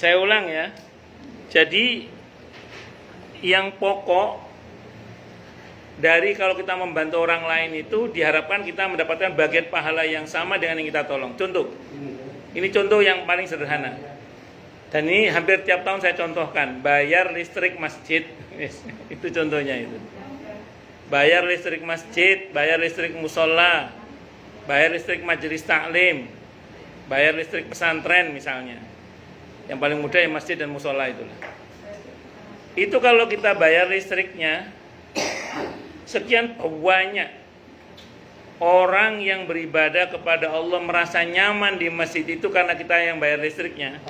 Speaker 1: Saya ulang ya. Jadi yang pokok dari kalau kita membantu orang lain itu diharapkan kita mendapatkan bagian pahala yang sama dengan yang kita tolong. Contoh. Ini contoh yang paling sederhana. Dan ini hampir tiap tahun saya contohkan, bayar listrik masjid. Itu contohnya itu. Bayar listrik masjid, bayar listrik musola, bayar listrik majelis taklim, bayar listrik pesantren misalnya. Yang paling mudah ya masjid dan musola itulah. Itu kalau kita bayar listriknya, sekian banyak orang yang beribadah kepada Allah merasa nyaman di masjid itu karena kita yang bayar listriknya.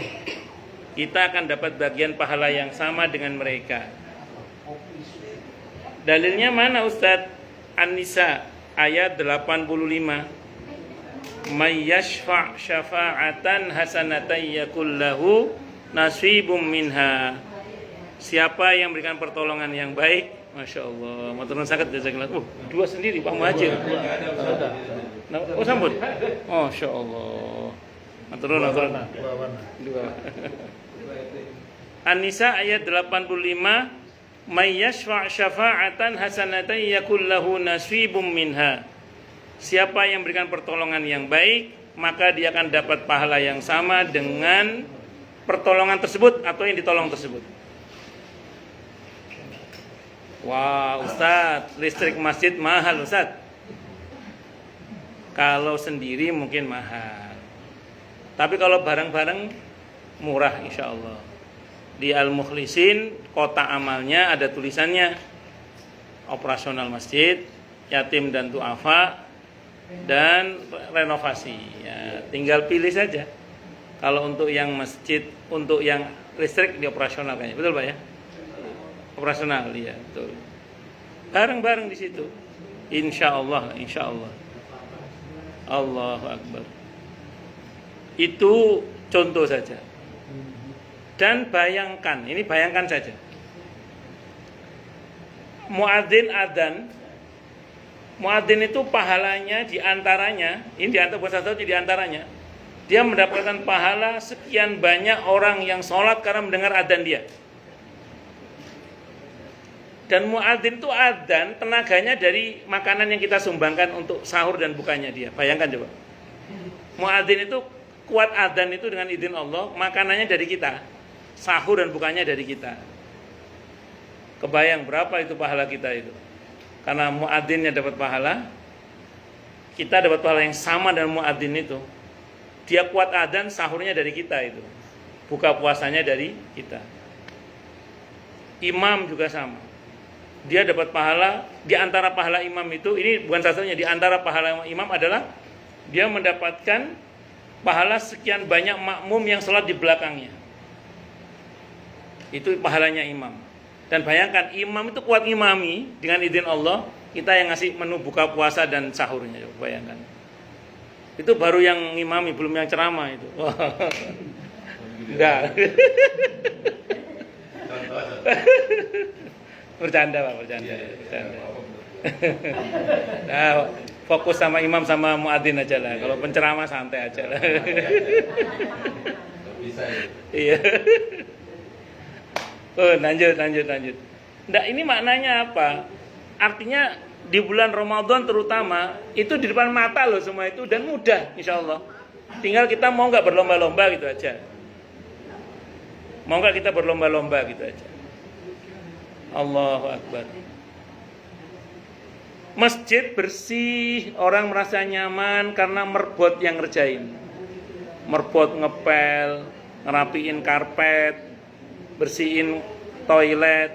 Speaker 1: Kita akan dapat bagian pahala yang sama dengan mereka. Dalilnya mana Ustadz? An-Nisa ayat 85. May yashfa' syafa'atan hasanatan yakul lahu nasibum minha. Siapa yang berikan pertolongan yang baik, Masya Allah, maturun sakit jazakallah. Dua sendiri Pak Muhajir. Oh sambut. Masya Allah. Maturun dua. An-Nisa ayat 85. May yashfa' syafa'atan hasanatan yakul lahu nasibum minha. Siapa yang berikan pertolongan yang baik, maka dia akan dapat pahala yang sama dengan pertolongan tersebut atau yang ditolong tersebut. Wah, Ustadz, listrik masjid mahal, Ustadz. Kalau sendiri mungkin mahal. Tapi kalau bareng-bareng murah insya Allah. Di Al-Mukhlisin, kota amalnya ada tulisannya operasional masjid, yatim dan du'afa, dan renovasi. Ya, tinggal pilih saja. Kalau untuk yang masjid, untuk yang listrik di operasional kayaknya. Betul Pak ya? Operasional, ya betul. Bareng-bareng di situ. Insya Allah, insya Allah. Allahu Akbar. Itu contoh saja. Dan bayangkan, ini bayangkan saja. Muadzin adzan, muadzin itu pahalanya diantaranya, ini diantara bukan satu diantaranya, dia mendapatkan pahala sekian banyak orang yang sholat karena mendengar adzan dia. Dan muadzin itu adzan tenaganya dari makanan yang kita sumbangkan untuk sahur dan bukanya dia. Bayangkan coba. Muadzin itu kuat adzan itu dengan izin Allah, makanannya dari kita. Sahur dan bukanya dari kita. Kebayang berapa itu pahala kita itu. Karena muadzinnya dapat pahala, kita dapat pahala yang sama dengan muadzin itu. Dia kuat adzan, sahurnya dari kita itu. Buka puasanya dari kita. Imam juga sama. Dia dapat pahala, di antara pahala imam itu, ini bukan satunya, di antara pahala imam adalah dia mendapatkan pahala sekian banyak makmum yang sholat di belakangnya. Itu pahalanya imam. Dan bayangkan imam itu kuat imami dengan izin Allah, kita yang ngasih menu buka puasa dan sahurnya. Bayangkan. Itu baru yang imami, belum yang ceramah itu. Enggak. Bercanda Pak, bercanda. Nah, fokus sama imam sama muadzin aja lah. Kalau penceramah santai aja lah. Bisa ya. Iya. Oh, lanjut. Nah, ini maknanya apa? Artinya di bulan Ramadan terutama itu di depan mata loh semua itu dan mudah insya Allah. Tinggal kita mau nggak berlomba-lomba gitu aja. Mau nggak kita berlomba-lomba gitu aja. Allahu Akbar. Masjid bersih, orang merasa nyaman karena merbot yang ngerjain. Merbot ngepel, ngerapiin karpet, bersihin toilet,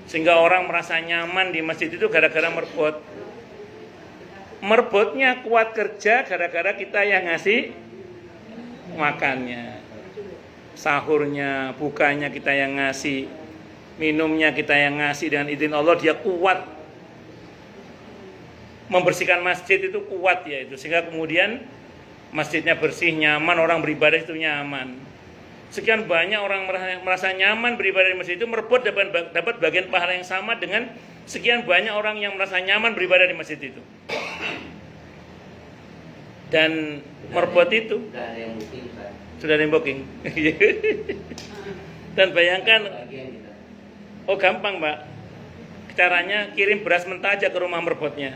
Speaker 1: sehingga orang merasa nyaman di masjid itu gara-gara merbot. Merbotnya kuat kerja gara-gara kita yang ngasih makannya, sahurnya, bukanya kita yang ngasih, minumnya kita yang ngasih dengan izin Allah, dia kuat. membersihkan masjid itu kuat ya itu, sehingga kemudian masjidnya bersih, nyaman, orang beribadah itu nyaman. Sekian banyak orang merasa nyaman beribadah di masjid itu, merebut dapat bagian pahala yang sama dengan sekian banyak orang yang merasa nyaman beribadah di masjid itu. Dan merebut itu sudah ada yang booking. Dan bayangkan, oh gampang Pak, caranya kirim beras mentah aja ke rumah merebutnya.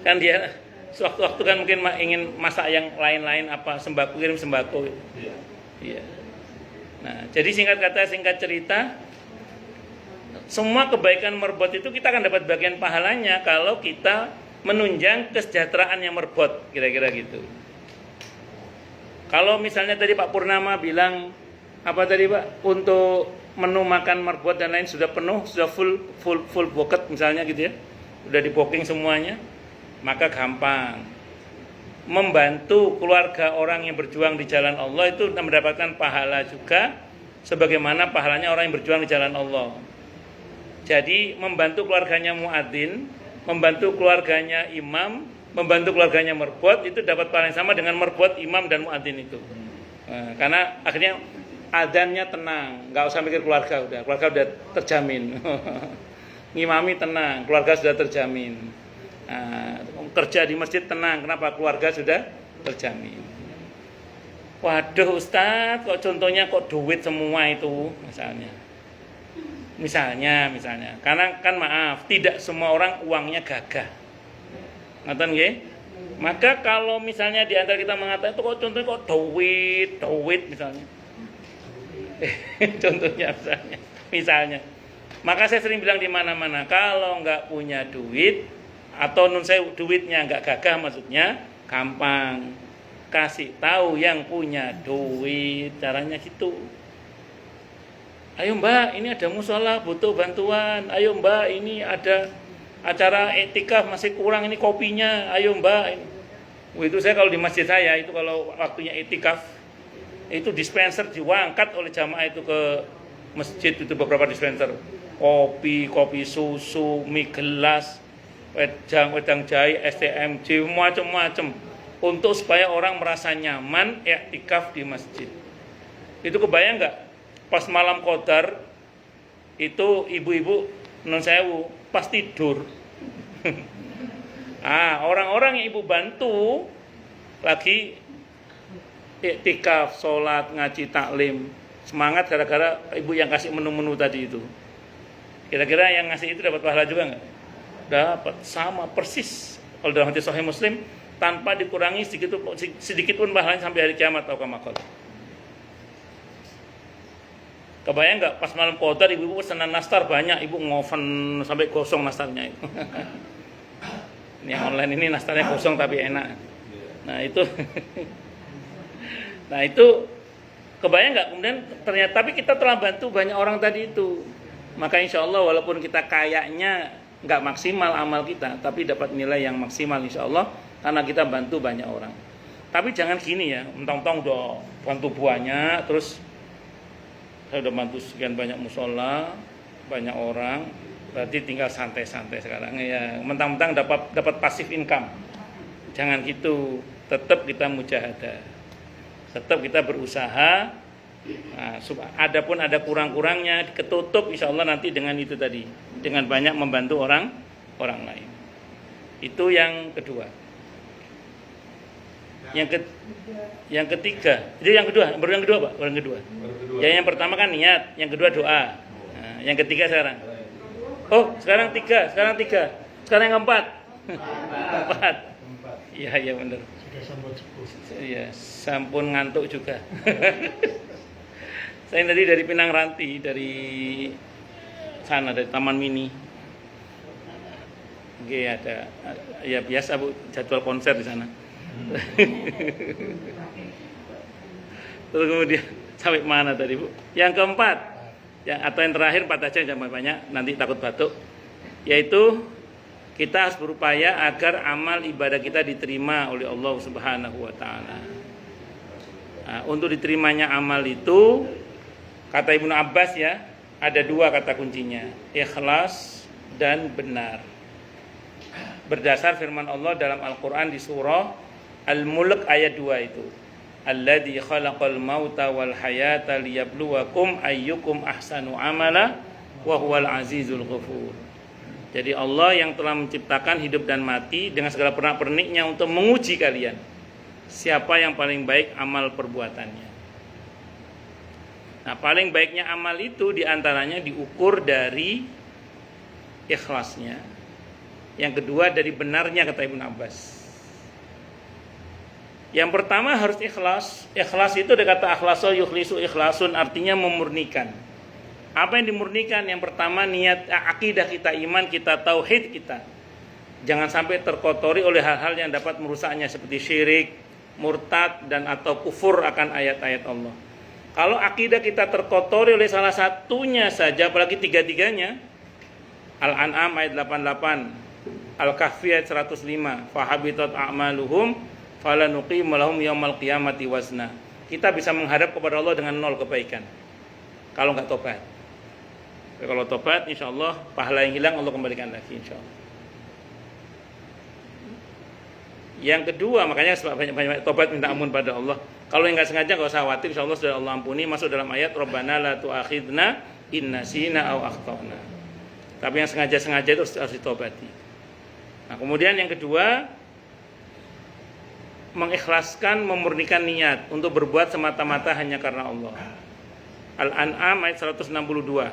Speaker 1: Kan dia sewaktu-waktu kan mungkin ingin masak yang lain-lain, apa sembako, kirim sembako. Iya. Nah, jadi singkat kata, singkat cerita, semua kebaikan merebut itu kita akan dapat bagian pahalanya kalau kita menunjang kesejahteraan yang merebut, kira-kira gitu. Kalau misalnya tadi Pak Purnama bilang apa tadi Pak, untuk menu makan merebut dan lain sudah penuh, sudah full bucket misalnya gitu ya, sudah di booking semuanya, maka gampang membantu keluarga orang yang berjuang di jalan Allah itu mendapatkan pahala juga sebagaimana pahalanya orang yang berjuang di jalan Allah. Jadi membantu keluarganya muadzin, membantu keluarganya imam, membantu keluarganya merbot itu dapat pahala yang sama dengan merbot imam dan muadzin itu. Nah, karena akhirnya adzannya tenang, nggak usah mikir keluarga udah terjamin. Ngimami tenang, keluarga sudah terjamin. Nah, kerja di masjid tenang, kenapa? Keluarga sudah terjamin. Waduh Ustadz, kok contohnya kok duit semua itu misalnya, karena kan maaf, tidak semua orang uangnya gagah. Ngaten nggih? Maka kalau misalnya di antara kita mengatakan itu kok contohnya kok duit misalnya. Contohnya misalnya. Maka saya sering bilang di mana-mana, kalau nggak punya duit atau duitnya nggak gagah maksudnya, gampang. Kasih tahu yang punya duit, caranya gitu. Ayo Mbak, ini ada musola butuh bantuan. Ayo Mbak, ini ada acara etikaf masih kurang ini kopinya. Ayo Mbak. Itu saya kalau di masjid saya itu kalau waktunya etikaf itu dispenser diangkat oleh jamaah itu ke masjid, itu beberapa dispenser. Kopi susu, mie gelas, wedang jahe, STMJ, macam-macam. Untuk supaya orang merasa nyaman etikaf di masjid. Itu kebayang nggak? Pas malam Qadar itu ibu-ibu non sewu pas tidur. Orang-orang yang ibu bantu lagi iktikaf, sholat, ngaji, taklim, semangat gara-gara ibu yang kasih menu-menu tadi itu. Kira-kira yang ngasih itu dapat pahala juga nggak? Dapat, sama persis. Kalau dalam hadis Sahih Muslim, tanpa dikurangi sedikit pun pahalanya sampai hari kiamat atau kamakol. Kebayang nggak pas malam Qadar ibu-ibu pesanan nastar banyak, ibu ngoven sampai gosong nastarnya itu. Ini yang online ini nastarnya gosong tapi enak. Nah itu, kebayang nggak kemudian ternyata tapi kita telah bantu banyak orang tadi itu. Maka insya Allah walaupun kita kayaknya nggak maksimal amal kita, tapi dapat nilai yang maksimal insya Allah karena kita bantu banyak orang. Tapi jangan gini ya, mentang-mentang udah bantu banyak terus saya udah bantu sekian banyak musola, banyak orang, berarti tinggal santai-santai sekarang ya. Mentang-mentang dapat pasif income. Jangan gitu. Tetap kita mujahadah. Tetap kita berusaha. Nah, adapun ada kurang-kurangnya ketutup insya Allah nanti dengan itu tadi, dengan banyak membantu orang lain. Itu yang kedua. Yang ketiga, jadi baru yang kedua Pak, baru yang kedua. Ya, yang pertama kan niat, yang kedua doa. Nah, yang ketiga sekarang. Oh, sekarang tiga. Sekarang yang keempat. Empat. Iya benar.
Speaker 2: Sudah sambut sepuh.
Speaker 1: Iya, sampun ngantuk juga. Saya tadi dari Pinang Ranti, dari sana, dari Taman Mini. Oke, ada ya biasa Bu, jadwal konser di sana. Terus kemudian sampai mana tadi Bu? Yang keempat, atau yang terakhir 4 aja jangan banyak, nanti takut batuk. Yaitu kita harus berupaya agar amal ibadah kita diterima oleh Allah Subhanahu wa taala. Nah, untuk diterimanya amal itu kata Ibnu Abbas ya, ada 2 kata kuncinya, ikhlas dan benar. berdasar firman Allah dalam Al-Quran di surah Al-Mulk ayat 2 itu. Alladzi khalaqal mauta wal hayata liyabluwakum ayyukum ahsanu amala wa huwal azizul ghafur. Jadi Allah yang telah menciptakan hidup dan mati dengan segala pernak-perniknya untuk menguji kalian. Siapa yang paling baik amal perbuatannya. Nah, paling baiknya amal itu diantaranya diukur dari ikhlasnya. Yang kedua dari benarnya, kata Ibnu Abbas. Yang pertama harus ikhlas. Ikhlas itu ada kata akhlaso yukhlisu ikhlasun, artinya memurnikan. Apa yang dimurnikan? Yang pertama niat akidah kita, iman kita, tauhid kita. Jangan sampai terkotori oleh hal-hal yang dapat merusaknya seperti syirik, murtad dan atau kufur akan ayat-ayat Allah. Kalau akidah kita terkotori oleh salah satunya saja, apalagi tiga-tiganya, Al-An'am ayat 88, Al-Kahfi ayat 105, fahabitat a'maluhum falanuqimu lahum yaumal qiyamati wazna. Kita bisa menghadap kepada Allah dengan 0 kebaikan kalau nggak tobat. Kalau tobat, insya Allah pahala yang hilang Allah kembalikan lagi, insya Allah. Yang kedua, makanya banyak-banyak tobat minta ampun pada Allah. Kalau yang nggak sengaja nggak usah khawatir, insya Allah sudah Allah ampuni. Masuk dalam ayat Rabbana la tu'akhidna in nasina aw akhtana. Tapi yang sengaja-sengaja itu harus ditobati. Nah, kemudian yang kedua, mengikhlaskan, memurnikan niat untuk berbuat semata-mata hanya karena Allah. Al-An'am ayat 162.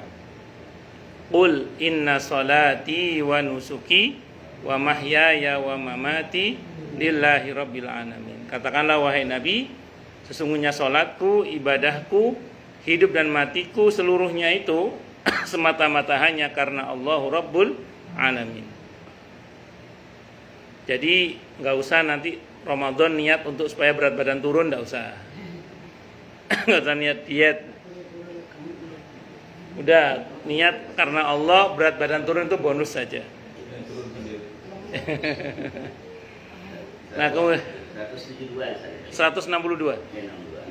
Speaker 1: Qul inna salati wa nusuki wa mahyaya wa mamati lillahi rabbil alamin. Katakanlah wahai Nabi, sesungguhnya salatku, ibadahku, hidup dan matiku seluruhnya itu semata-mata hanya karena Allahu Rabbul Alamin. Jadi nggak usah nanti Ramadan niat untuk supaya berat badan turun, nggak usah. Nggak usah niat diet. Udah niat karena Allah, berat badan turun itu bonus saja. Nah, kemudian 162.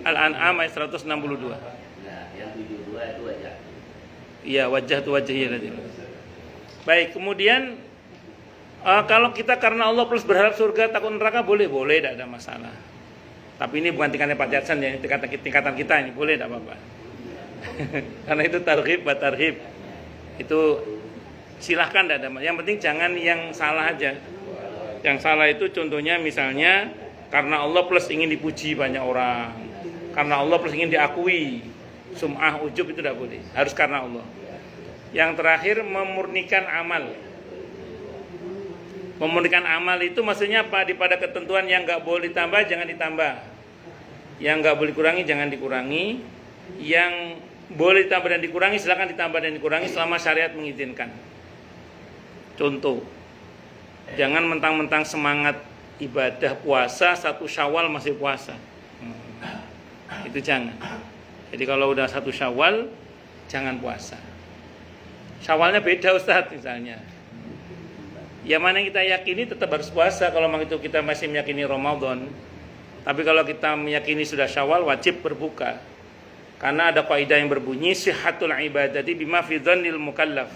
Speaker 1: Al-An'am ayat 162.
Speaker 3: Nah, yang 72 itu wajah.
Speaker 1: Iya, wajah itu wajah ya tadi. Baik, kemudian kalau kita karena Allah plus berharap surga takut neraka boleh, tidak ada masalah. Tapi ini bukan tingkatnya Pak Jatsan ya, ini tingkatan kita ini boleh, tidak apa-apa. Karena itu targhib wa tarhib. Itu silahkan, tidak ada masalah. Yang penting jangan yang salah aja. Yang salah itu contohnya misalnya karena Allah plus ingin dipuji banyak orang, karena Allah plus ingin diakui, sum'ah, ujub, itu tidak boleh. Harus karena Allah. Yang terakhir memurnikan amal. Memurnikan amal itu maksudnya apa? Pada ketentuan yang nggak boleh ditambah jangan ditambah, yang nggak boleh dikurangi jangan dikurangi, yang boleh ditambah dan dikurangi silakan ditambah dan dikurangi selama syariat mengizinkan. Contoh, jangan mentang-mentang semangat ibadah puasa 1 Syawal masih puasa. Itu jangan. Jadi kalau udah 1 Syawal jangan puasa. Syawalnya beda Ustadz misalnya. Ya mana yang kita yakini tetap harus puasa kalau memang itu kita masih meyakini Ramadan. Tapi kalau kita meyakini sudah Syawal wajib berbuka. Karena ada kaidah yang berbunyi sihhatul ibadati bima fi dzannil mukallaf.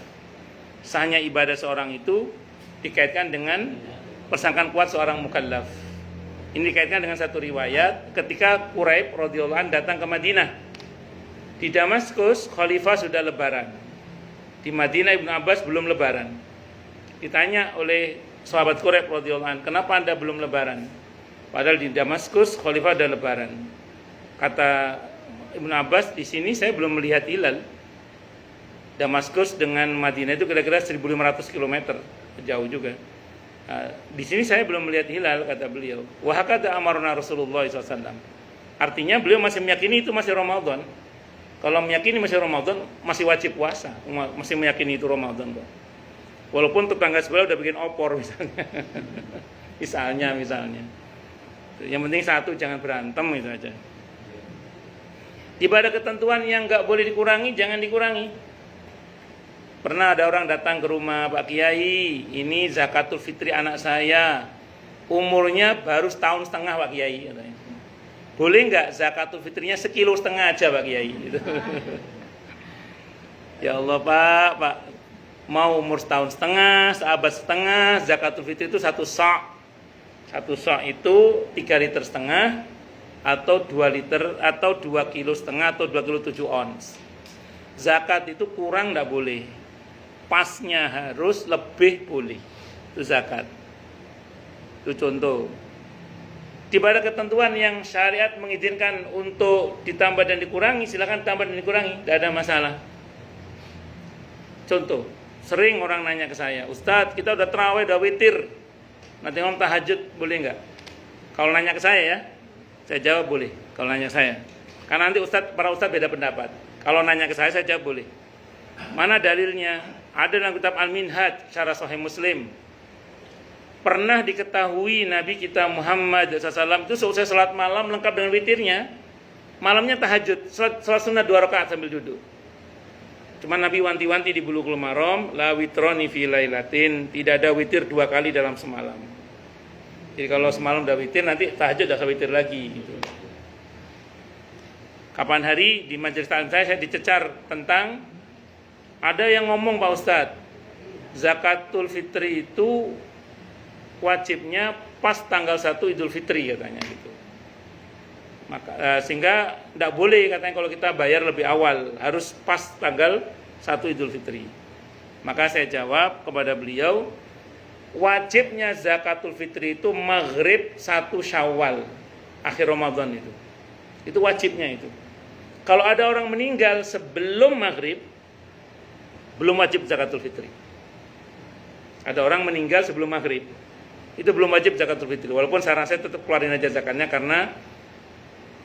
Speaker 1: Sahnya ibadah seorang itu dikaitkan dengan persangkaan kuat seorang mukallaf. Ini dikaitkan dengan satu riwayat ketika Quraib radhiyallahu anhu datang ke Madinah. Di Damaskus khalifah sudah lebaran. Di Madinah Ibnu Abbas belum lebaran. Ditanya oleh sahabat Quraib radhiyallahu anhu, "Kenapa Anda belum lebaran?" Padahal di Damaskus khalifah sudah lebaran. Kata Ibnu Abbas, "Di sini saya belum melihat hilal." Damaskus dengan Madinah itu kira-kira 1.500 km, jauh juga. Di sini saya belum melihat hilal, kata beliau. Wa hakadha amarna Rasulullah SAW. Artinya beliau masih meyakini itu masih Ramadan. Kalau meyakini masih Ramadan, masih wajib puasa. Masih meyakini itu Ramadan kok. Walaupun tetangga sebelah udah bikin opor misalnya. misalnya. Yang penting satu, jangan berantem itu aja. Tiba ada ketentuan yang nggak boleh dikurangi, jangan dikurangi. Pernah ada orang datang ke rumah, "Pak Kiai, ini zakatul fitri anak saya. Umurnya baru 1,5 tahun Pak Kiai." Katanya. "Boleh nggak zakatul fitrinya 1,5 kilo aja Pak Kiai?" Gitu. Ya Allah Pak. Mau umur setahun setengah, seabad setengah, zakatul fitri itu 1 sa'. 1 sa' itu 3 liter setengah atau 2 liter atau 2 kilo setengah atau 2 kilo 7 ons. Zakat itu kurang enggak boleh. Pasnya harus lebih boleh. Itu zakat. Itu contoh. Tiba ada ketentuan yang syariat mengizinkan untuk ditambah dan dikurangi, silakan tambah dan dikurangi, tidak ada masalah. Contoh, sering orang nanya ke saya, Ustadz kita udah terawih, udah witir, nanti ngomong tahajud boleh nggak? Kalau nanya ke saya ya, saya jawab boleh. Kalau nanya ke saya, karena nanti para ustadz beda pendapat. Kalau nanya ke saya jawab boleh. Mana dalilnya? Ada dalam kitab Al-Minhaj, syarah Sahih Muslim. Pernah diketahui Nabi kita Muhammad SAW itu selesai salat malam lengkap dengan witirnya, malamnya tahajud, salat sunnah 2 rakaat sambil duduk. Cuma Nabi wanti-wanti di Bulughul Maram, la witroni fi lailatin, tidak ada witir 2 kali dalam semalam. Jadi kalau semalam udah witir, nanti tahajud udah witir lagi gitu. Kapan hari di majelis taklim saya dicecar tentang ada yang ngomong, Pak Ustadz, zakatul fitri itu wajibnya pas tanggal 1 Idul Fitri katanya gitu. Maka sehingga tidak boleh katanya kalau kita bayar lebih awal, harus pas tanggal 1 Idul Fitri. Maka saya jawab kepada beliau, wajibnya zakatul fitri itu maghrib 1 Syawal, akhir Ramadan itu. Itu wajibnya itu. Kalau ada orang meninggal sebelum maghrib, belum wajib zakatul fitri. Ada orang meninggal sebelum maghrib, itu belum wajib zakatul fitri. Walaupun saran saya tetap keluarin aja zakatnya karena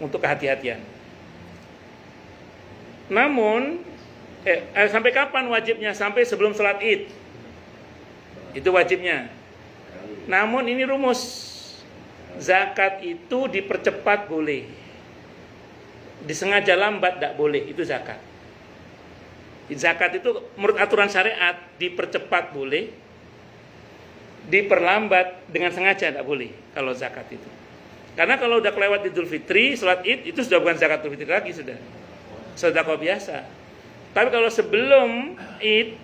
Speaker 1: untuk kehati-hatian. Namun sampai kapan wajibnya? Sampai sebelum sholat Id. Itu wajibnya. Namun ini rumus. Zakat itu dipercepat boleh. Disengaja lambat tidak boleh. Itu zakat. Zakat itu menurut aturan syariat dipercepat boleh. Diperlambat dengan sengaja tidak boleh kalau zakat itu. Karena kalau udah kelewat Idul Fitri, sholat Id itu sudah bukan zakatul fitri lagi, sudah sedekah biasa. Tapi kalau sebelum Id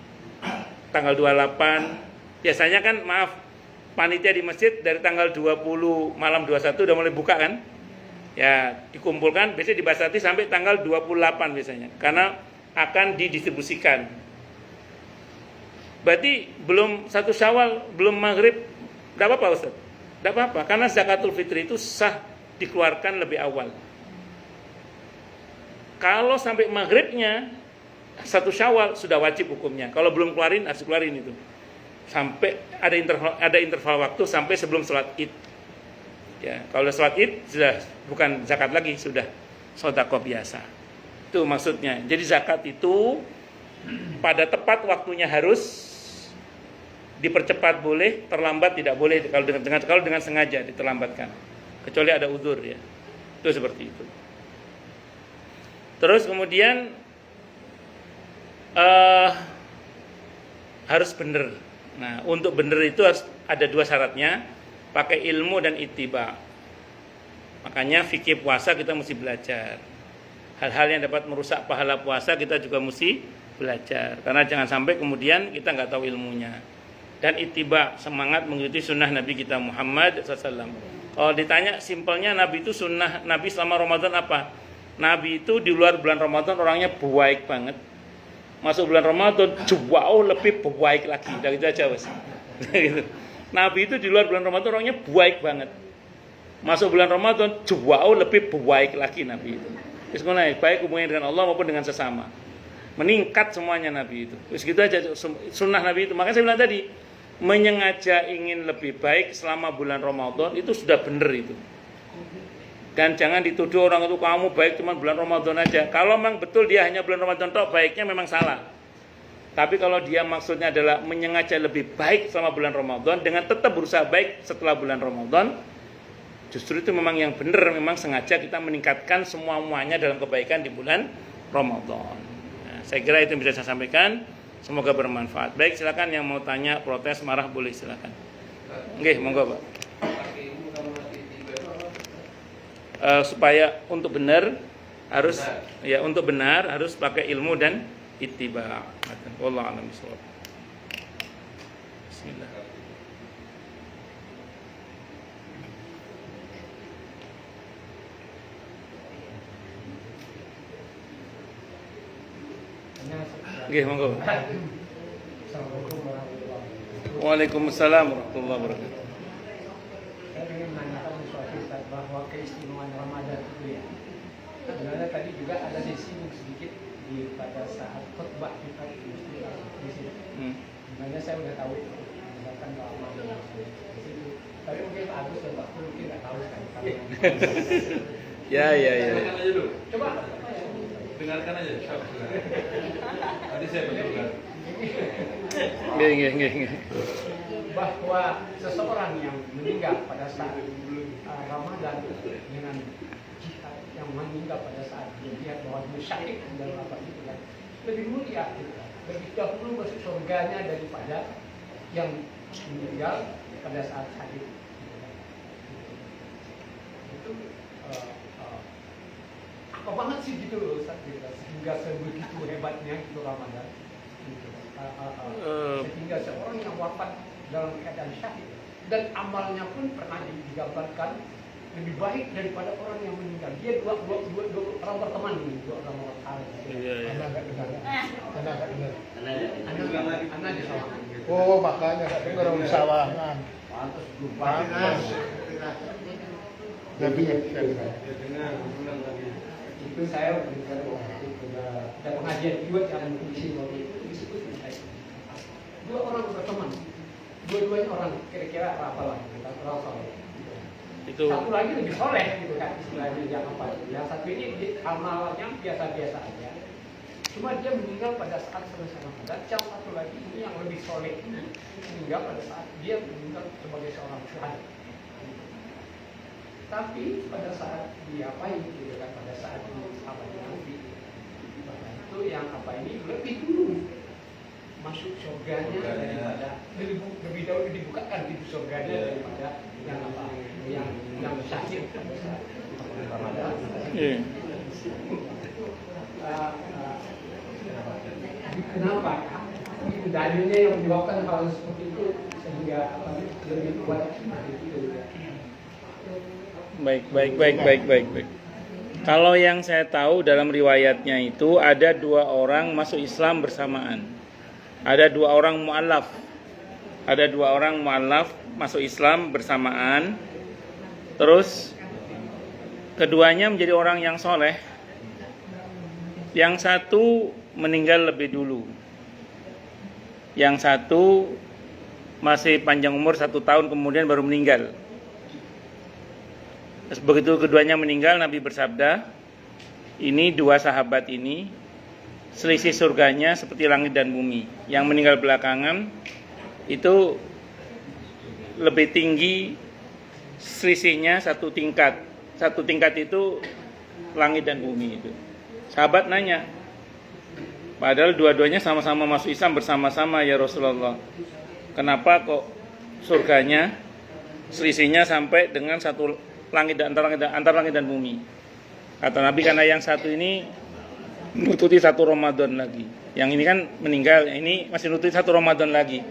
Speaker 1: tanggal 28, biasanya kan panitia di masjid dari tanggal 20 malam 21 udah mulai buka kan? Ya, dikumpulkan biasanya dibasati sampai tanggal 28 biasanya. Karena akan didistribusikan. Berarti belum 1 Syawal, belum maghrib, tidak apa-apa Ustaz. Tidak apa-apa, karena zakatul fitri itu sah dikeluarkan lebih awal. Kalau sampai maghribnya 1 Syawal sudah wajib hukumnya. Kalau belum keluarin, harus keluarin itu. Sampai ada interval waktu sampai sebelum sholat Id. Ya, kalau sholat Id sudah bukan zakat lagi, sudah sedekah biasa. Itu maksudnya. Jadi zakat itu pada tepat waktunya harus dipercepat boleh, terlambat tidak boleh kalau dengan sengaja diterlambatkan. Kecuali ada uzur ya. Itu seperti itu. Terus kemudian harus benar. Nah, untuk benar itu harus ada 2 syaratnya, pakai ilmu dan ittiba. Makanya fikih puasa kita mesti belajar. Hal-hal yang dapat merusak pahala puasa kita juga mesti belajar. Karena jangan sampai kemudian kita nggak tahu ilmunya. Dan ittiba, semangat mengikuti sunnah Nabi kita Muhammad SAW. Kalau ditanya simpelnya Nabi itu sunnah Nabi selama Ramadan apa? Nabi itu di luar bulan Ramadan orangnya baik banget. Masuk bulan Ramadan jauh lebih baik lagi. Dari itu aja wes. Nabi itu di luar bulan Ramadan orangnya baik banget. Masuk bulan Ramadan jauh lebih baik lagi Nabi itu. Sebenarnya baik hubungannya dengan Allah maupun dengan sesama. Meningkat semuanya Nabi itu. Terus gitu aja sunnah Nabi itu. Makanya saya bilang tadi, menyengaja ingin lebih baik selama bulan Ramadan itu sudah benar itu. Dan jangan dituduh orang itu kamu baik cuma bulan Ramadan aja. Kalau memang betul dia hanya bulan Ramadan tok baiknya memang salah. Tapi kalau dia maksudnya adalah menyengaja lebih baik selama bulan Ramadan dengan tetap berusaha baik setelah bulan Ramadan, justru itu memang yang benar, memang sengaja kita meningkatkan semuanya dalam kebaikan di bulan Ramadan. Nah, saya kira itu yang bisa saya sampaikan. Semoga bermanfaat. Baik, silakan yang mau tanya, protes, marah boleh silakan. Nggih, monggo, Pak. Supaya untuk benar harus untuk benar harus pakai ilmu dan ittiba. Wallahu a'lam bishawab. Bismillah. Nggih, monggo.
Speaker 2: Assalamualaikum warahmatullahi wabarakatuh.
Speaker 1: Waalaikumsalam warahmatullahi wabarakatuh.
Speaker 2: Saya ingin menanyakan sesuatu Ustaz, bahwa keistimewaan Ramadan itu ya. Sebenarnya tadi juga ada disinggung sedikit pada saat khutbah kita di sini. Sebenarnya saya udah tahu, misalkan kalau Ramadan di situ. Tapi mungkin Pak Agus dan Pak Pul mungkin nggak tahu kan.
Speaker 1: Ya.
Speaker 4: Dengarkan aja dulu.
Speaker 2: Coba.
Speaker 4: Dengarkan aja. Nanti saya betulkan.
Speaker 1: Nggih.
Speaker 2: Bahwa seseorang yang meninggal pada saat Ramadan dengan jihad, yang meninggal pada saat dia lihat bahwa dia syahid dalam apa itu kan lebih mulia gitu kan. Lebih dahulu masuk surganya daripada yang meninggal pada saat syahid gitu kan. Itu apa banget sih gitu loh Ustaz, gitu, sehingga sebegitu hebatnya gitu Ramadan gitu. Sehingga seorang yang wafat dalam keadaan syahid dan amalnya pun pernah digambarkan lebih baik daripada orang yang meninggal. Dia dua orang berteman ini, dua orang berteman.
Speaker 1: Iya.
Speaker 2: Anak nggak dengar. Anak di sawah.
Speaker 5: Oh, makanya nggak dengar orang sawangan.
Speaker 2: Pantas
Speaker 5: Panas. Tapi saya dengar.
Speaker 2: itu saya udah pengajian juga yang di sini waktu itu disebut dua orang berteman, dua-duanya orang kira-kira apa lah, orang soleh.
Speaker 1: Itu
Speaker 2: Satu lagi lebih soleh gitu kan istilahnya, yang apa? Yang satu ini amalnya biasa-biasa aja. Cuma dia meninggal pada saat selesai Ramadan. Yang satu lagi ini yang lebih soleh ini meninggal pada saat dia meninggal sebagai seorang syuhada. Tapi pada saat diapain gitu kan, pada saat apa nanti itu yang apa ini lebih dulu masuk surganya daripada lebih dahulu dibukakan pintu surganya daripada yang apa yang syahid pada saat Ramadan.
Speaker 1: iya.
Speaker 2: Kenapa? Dalilnya yang menyebabkan hal seperti itu sehingga apa lebih kuat itu.
Speaker 1: Baik. Kalau yang saya tahu dalam riwayatnya itu ada dua orang masuk Islam bersamaan. Ada dua orang mu'allaf. Ada dua orang mu'allaf masuk Islam bersamaan. Terus keduanya menjadi orang yang soleh. Yang satu meninggal lebih dulu. Yang satu masih panjang umur 1 tahun kemudian baru meninggal. Begitu keduanya meninggal, Nabi bersabda, ini dua sahabat ini selisih surganya seperti langit dan bumi. Yang meninggal belakangan itu lebih tinggi selisihnya 1 tingkat. 1 tingkat itu langit dan bumi itu. Sahabat nanya, padahal dua-duanya sama-sama masuk Islam bersama-sama ya Rasulullah. Kenapa kok surganya selisihnya sampai dengan 1 langit dan antara langit dan bumi? Kata Nabi, karena yang satu ini nututi 1 Ramadan lagi. Yang ini kan meninggal, yang ini masih nututi 1 Ramadan lagi.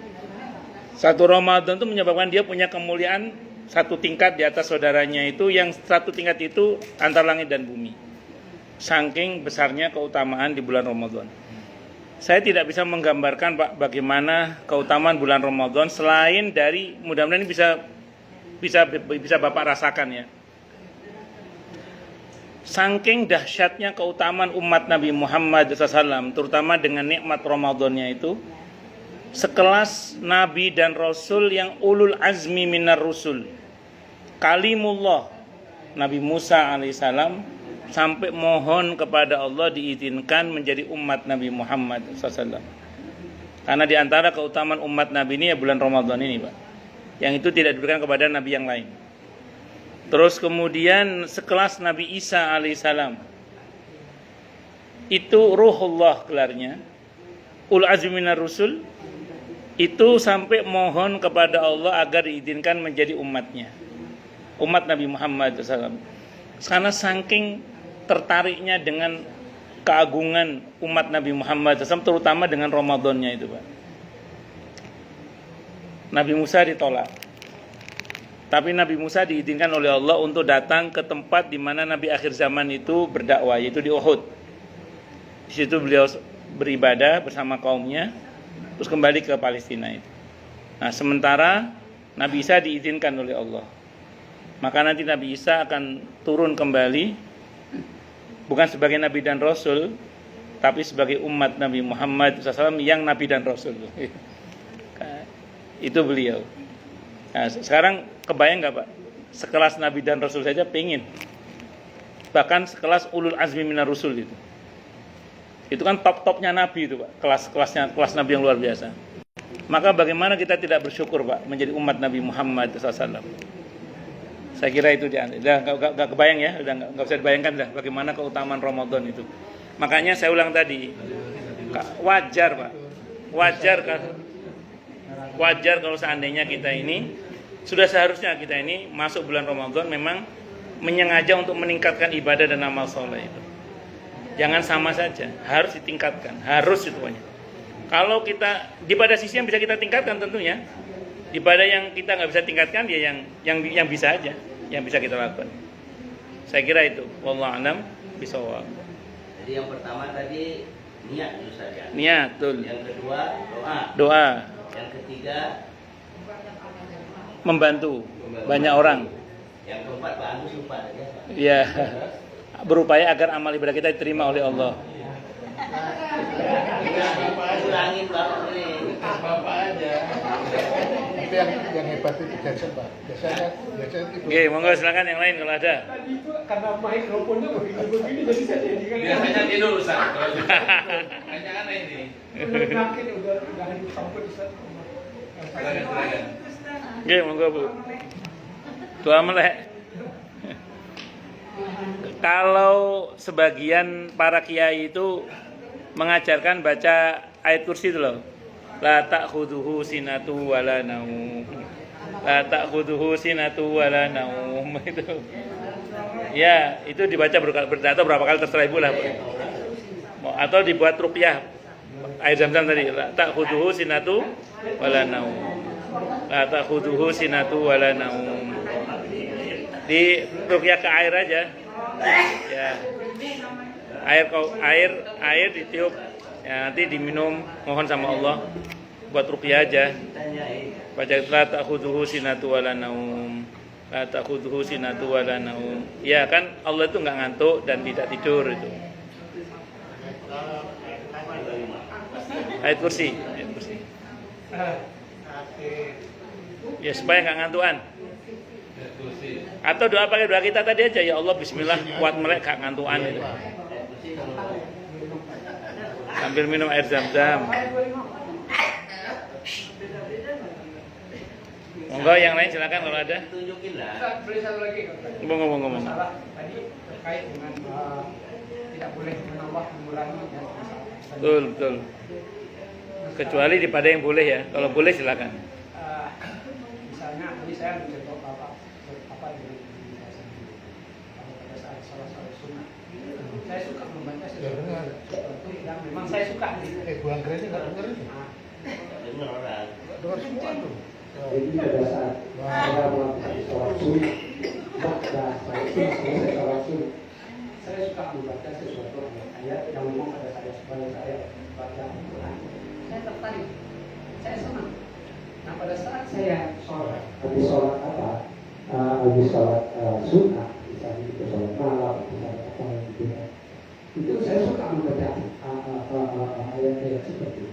Speaker 1: 1 Ramadan itu menyebabkan dia punya kemuliaan 1 tingkat di atas saudaranya itu, yang 1 tingkat itu antara langit dan bumi. Saking besarnya keutamaan di bulan Ramadan. Saya tidak bisa menggambarkan Pak bagaimana keutamaan bulan Ramadan selain dari, mudah-mudahan ini bisa Bapak rasakan ya. Saking dahsyatnya keutamaan umat Nabi Muhammad SAW, terutama dengan nikmat Ramadannya itu, sekelas Nabi dan Rasul yang ulul azmi minar rusul, kalimullah Nabi Musa alaihissalam, sampai mohon kepada Allah diizinkan menjadi umat Nabi Muhammad SAW. Karena di antara keutamaan umat Nabi ini ya bulan Ramadan ini Pak, yang itu tidak diberikan kepada Nabi yang lain. Terus kemudian sekelas Nabi Isa alaihissalam, itu ruhullah gelarnya, ul azmi minar rusul, itu sampai mohon kepada Allah agar diizinkan menjadi umatnya, umat Nabi Muhammad SAW. Karena saking tertariknya dengan keagungan umat Nabi Muhammad SAW, terutama dengan Ramadannya itu Pak. Nabi Musa ditolak. Tapi Nabi Musa diizinkan oleh Allah untuk datang ke tempat di mana Nabi akhir zaman itu berdakwah, yaitu di Uhud. Di situ beliau beribadah bersama kaumnya, terus kembali ke Palestina itu. Nah, sementara Nabi Isa diizinkan oleh Allah. Maka nanti Nabi Isa akan turun kembali, bukan sebagai Nabi dan Rasul, tapi sebagai umat Nabi Muhammad SAW yang Nabi dan Rasul. Itu beliau. Nah, sekarang kebayang nggak Pak? Sekelas Nabi dan Rasul saja pengen. Bahkan sekelas ulul azmi minar rusul itu. Itu kan top-topnya Nabi itu Pak. Kelas Nabi yang luar biasa. Maka bagaimana kita tidak bersyukur Pak menjadi umat Nabi Muhammad SAW? Saya kira itu dia. Udah nggak kebayang ya, udah nggak bisa dibayangkan dah bagaimana keutamaan Ramadan itu. Makanya saya ulang tadi, wajar Pak, wajar kalau seandainya kita ini sudah seharusnya kita ini masuk bulan Ramadan memang menyengaja untuk meningkatkan ibadah dan amal soleh itu. Jangan sama saja, harus ditingkatkan, harus itu pokoknya. Kalau kita di pada sisi yang bisa kita tingkatkan tentunya, ibadah yang kita nggak bisa tingkatkan ya yang bisa aja, yang bisa kita lakukan. Saya kira itu. Wallahu a'lam bishawab.
Speaker 3: Jadi yang pertama tadi niat dulu saja.
Speaker 1: Niat, betul.
Speaker 3: Yang kedua doa.
Speaker 1: Doa.
Speaker 3: Yang ketiga
Speaker 1: Membantu banyak orang.
Speaker 3: yang keempat Pak Agus lupa aja Pak.
Speaker 1: Iya. Berupaya agar amal ibadah kita diterima oleh Allah.
Speaker 3: Ulangin Bapak ini.
Speaker 5: Bapak aja. Tapi yang hebat itu Jason Pak. Biasanya itu.
Speaker 1: Oke, monggo silakan yang lain kalau ada.
Speaker 2: Tadi itu karena mikrofonnya begini jadi saya jadikan.
Speaker 4: Biasanya tidur Ustaz. Kalau gitu. Hanya aneh ini.
Speaker 2: Yakin udah sampai di sana.
Speaker 4: Silakan.
Speaker 1: Oke, monggo Bu. Doa melek. Kalau sebagian para kiai itu mengajarkan baca ayat kursi itu loh. La ta'khudhuhu sinatu wala naum. La ta'khudhuhu sinatu wala naum itu. Ya, itu dibaca berkata berapa kali terserah Ibu lah. Atau dibuat ruqyah. Air Zam-Zam tadi, la ta'khudhuhu sinatu wala naum. La ta'khudhuhu sinatu wala naum. Di ruqyah ke air aja. Ya. Air ditiup. Ya, nanti diminum, mohon sama Allah buat ruqyah aja. Baca la ta'khudhuhu sinatu wala naum. La ta'khudhuhu sinatu wala naum. Ya kan Allah itu enggak ngantuk dan tidak tidur itu. Ayat kursi. Ya supaya enggak ngantuan. Atau doa pakai doa kita tadi aja, ya Allah bismillah kuat melek gak ngantuan itu. Sambil minum air Zam-Zam. Monggo yang lain silakan kalau ada.
Speaker 3: Tunjukin lah.
Speaker 2: Boleh satu lagi.
Speaker 1: Ngomong.
Speaker 2: Masalah tadi terkait dengan tidak boleh menambah mengurangi dan
Speaker 1: Betul. Kecuali pada yang boleh ya. Kalau boleh silakan.
Speaker 2: Misalnya ini saya mencontoh apa dari pada saat salat sunnah. Saya suka membaca sesuatu yang memang saya suka.
Speaker 5: Buang gereja nggak denger itu.
Speaker 3: Dengar orang.
Speaker 5: Dengar semua tuh.
Speaker 6: Jadi pada saat saya melakukan sholat sunnah, maka selesai sholat sunnah, saya suka membaca sesuatu ayat yang memang pada saya supaya saya baca Al-Quran. Saya tertarik, saya senang. Nah pada saat saya sholat, habis sholat apa? Habis sholat sunnah, misalnya itu sholat malam, misalnya apa gitu ya. Itu saya suka membaca ayat-ayat seperti itu.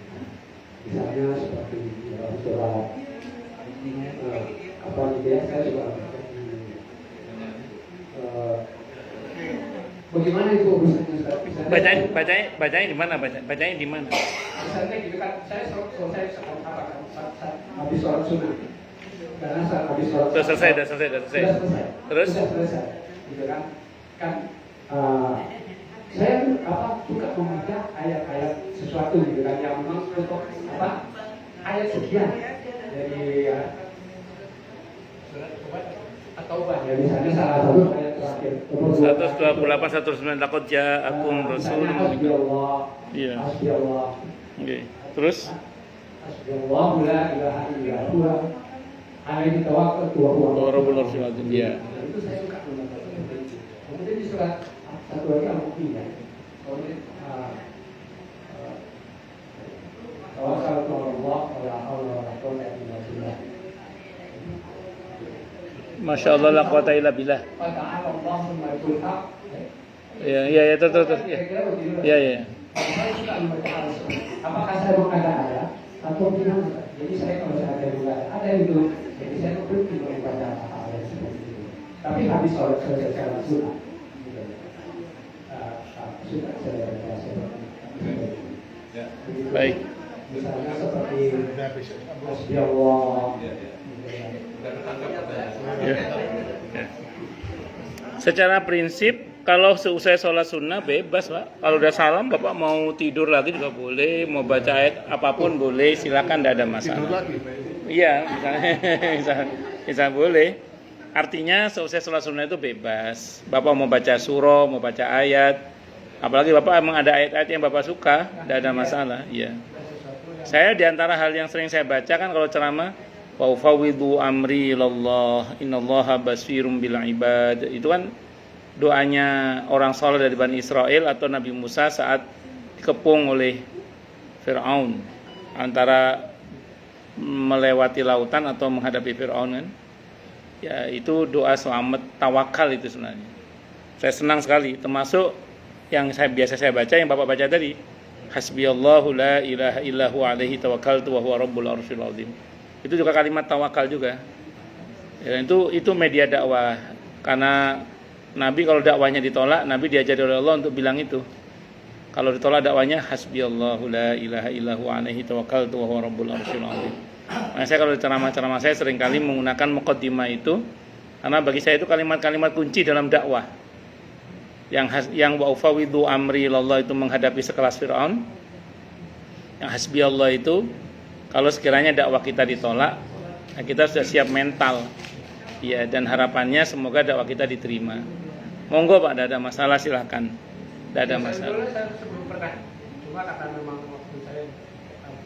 Speaker 6: Misalnya seperti sholat apa gitu ya, saya juga bagaimana itu urusannya?
Speaker 1: Bacanya di mana? Bacanya di mana?
Speaker 2: Misalnya gitu kan, saya selesai sekolah apa kan?
Speaker 6: Habis sholat sunnah. Karena saat habis sholat
Speaker 1: Sudah selesai. Terus?
Speaker 6: Sudah selesai. Gitu kan? Saya suka membaca ayat-ayat sesuatu gitu kan yang memang untuk ayat sekian dari At-Taubah ya, misalnya salah satu ayat terakhir
Speaker 1: 128 129 laqad ja'akum rasulun.
Speaker 6: Hasbiyallah.
Speaker 1: Iya.
Speaker 6: Hasbiyallah.
Speaker 1: Oke. Terus
Speaker 6: Hasbunallahu la ilaha illa huwa alaihi tawakkaltu wa huwa
Speaker 1: Rabbul Arsyil Azim. Ya.
Speaker 6: Itu saya suka membaca itu. Kemudian di surat satu lagi Al-Mu'minah. Kemudian tawakkaltu 'ala Allah wa la haula wa la quwwata illa billah.
Speaker 1: Masya Allah la quwata illa billah.
Speaker 6: Wa ta'ala Allahu malikul haq.
Speaker 1: Ya, terus. Ya.
Speaker 6: Saya suka membaca Al-Quran. Apakah saya mengada-ada atau tidak? Jadi saya kalau saya ada itu, jadi saya berhenti membaca hal yang seperti itu. Tapi habis sholat selesai secara sunnah. Sunnah saya baca seperti
Speaker 4: Ya.
Speaker 1: Baik.
Speaker 6: misalnya seperti
Speaker 5: Udah bisa.
Speaker 6: Hasbi Allah.
Speaker 4: Udah ketangkap pertanyaan.
Speaker 1: Ya. Secara prinsip kalau seusai sholat sunnah bebas Pak. Kalau udah salam Bapak mau tidur lagi juga boleh, mau baca ayat apapun boleh, silakan, tidak ada
Speaker 5: Tidur
Speaker 1: masalah.
Speaker 5: lagi.
Speaker 1: Iya, bisa boleh. Artinya seusai sholat sunnah itu bebas. Bapak mau baca surah, mau baca ayat, apalagi Bapak emang ada ayat-ayat yang Bapak suka, tidak ada masalah. Iya. Saya diantara hal yang sering saya baca kan kalau ceramah, wa ufawwidu amri ilallah, innallaha basirum bil ibad. Itu kan doanya orang soleh dari Bani Israel atau Nabi Musa saat dikepung oleh Fir'aun antara melewati lautan atau menghadapi Fir'aun kan. Ya itu doa selamat tawakal itu sebenarnya. Saya senang sekali, termasuk yang biasa saya baca, yang Bapak baca tadi, hasbiyallahu la ilaha illahu alaihi tawakkaltu wa huwa rabbul arsyil azim. Itu juga kalimat tawakal juga. Ya, itu media dakwah. Karena Nabi kalau dakwahnya ditolak, Nabi diajari oleh Allah untuk bilang itu. Kalau ditolak dakwahnya hasbiyallahu la ilaha illahu alaihi tawakkaltu wa huwa rabbul arsyil azim. Nah, saya kalau ceramah-ceramah saya seringkali menggunakan muqaddimah itu karena bagi saya itu kalimat-kalimat kunci dalam dakwah. Yang wa ufawwidu amri ilallah itu menghadapi sekelas Fir'aun. Yang hasbiyallah itu kalau sekiranya dakwah kita ditolak, nah kita sudah siap mental. Ya, dan harapannya semoga dakwah kita diterima. Monggo Pak, tidak ada masalah, silahkan. Tidak ada masalah.
Speaker 2: Saya sebelum pernah, cuma karena memang waktu saya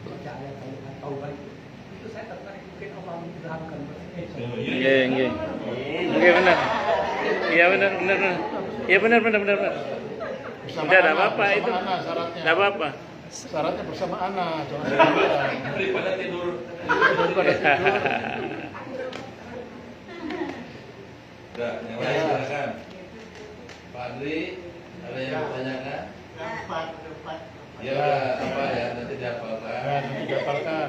Speaker 2: baca ayat Taubah itu saya tertarik mungkin Allah mengilhamkan.
Speaker 1: Iya. Oke, benar. Iya benar. Iya benar.
Speaker 5: Bersama
Speaker 1: Tidak ada
Speaker 5: anak,
Speaker 1: apa-apa
Speaker 5: bersama
Speaker 1: itu.
Speaker 5: anak syaratnya.
Speaker 1: Tidak apa-apa.
Speaker 5: Syaratnya bersama anak, jangan sendirian.
Speaker 4: Daripada tidur.
Speaker 5: Daripada tidur.
Speaker 4: Udah, yang lain silakan. Pak Adri, ada yang bertanyakan? Ya udah, apa ya, nanti dihafalkan.
Speaker 5: Nah, nanti dapatkan.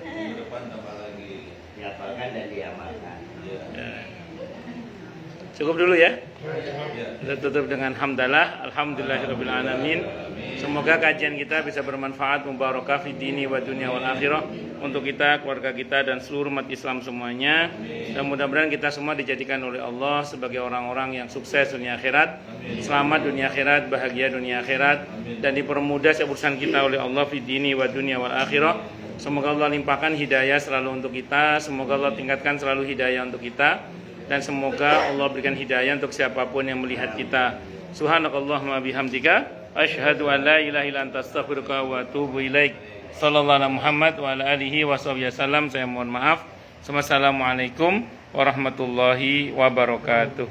Speaker 4: Minggu depan tambah lagi.
Speaker 3: Dihafalkan dan diamalkan.
Speaker 4: Ya.
Speaker 1: Ya. Cukup dulu ya.
Speaker 4: Ya.
Speaker 1: Kita tutup dengan hamdalah, alhamdulillahirabbil alamin. Semoga kajian kita bisa bermanfaat, mubarakah fi dini wa dunya wal akhirah untuk kita, keluarga kita dan seluruh umat Islam semuanya. Dan mudah-mudahan kita semua dijadikan oleh Allah sebagai orang-orang yang sukses dunia akhirat, selamat dunia akhirat, bahagia dunia akhirat, dan dipermudah urusan kita oleh Allah fi dini wa dunya wal akhirah. Semoga Allah limpahkan hidayah selalu untuk kita, semoga Allah tingkatkan selalu hidayah untuk kita, dan semoga Allah berikan hidayah untuk siapapun yang melihat kita. Subhanakallahumma bihamdika asyhadu an la ilaha illa anta astaghfiruka wa atubu ilaik. Sallallahu alaihi Muhammad wa ala alihi washabihi wasallam. Saya mohon maaf. Wassalamualaikum warahmatullahi wabarakatuh.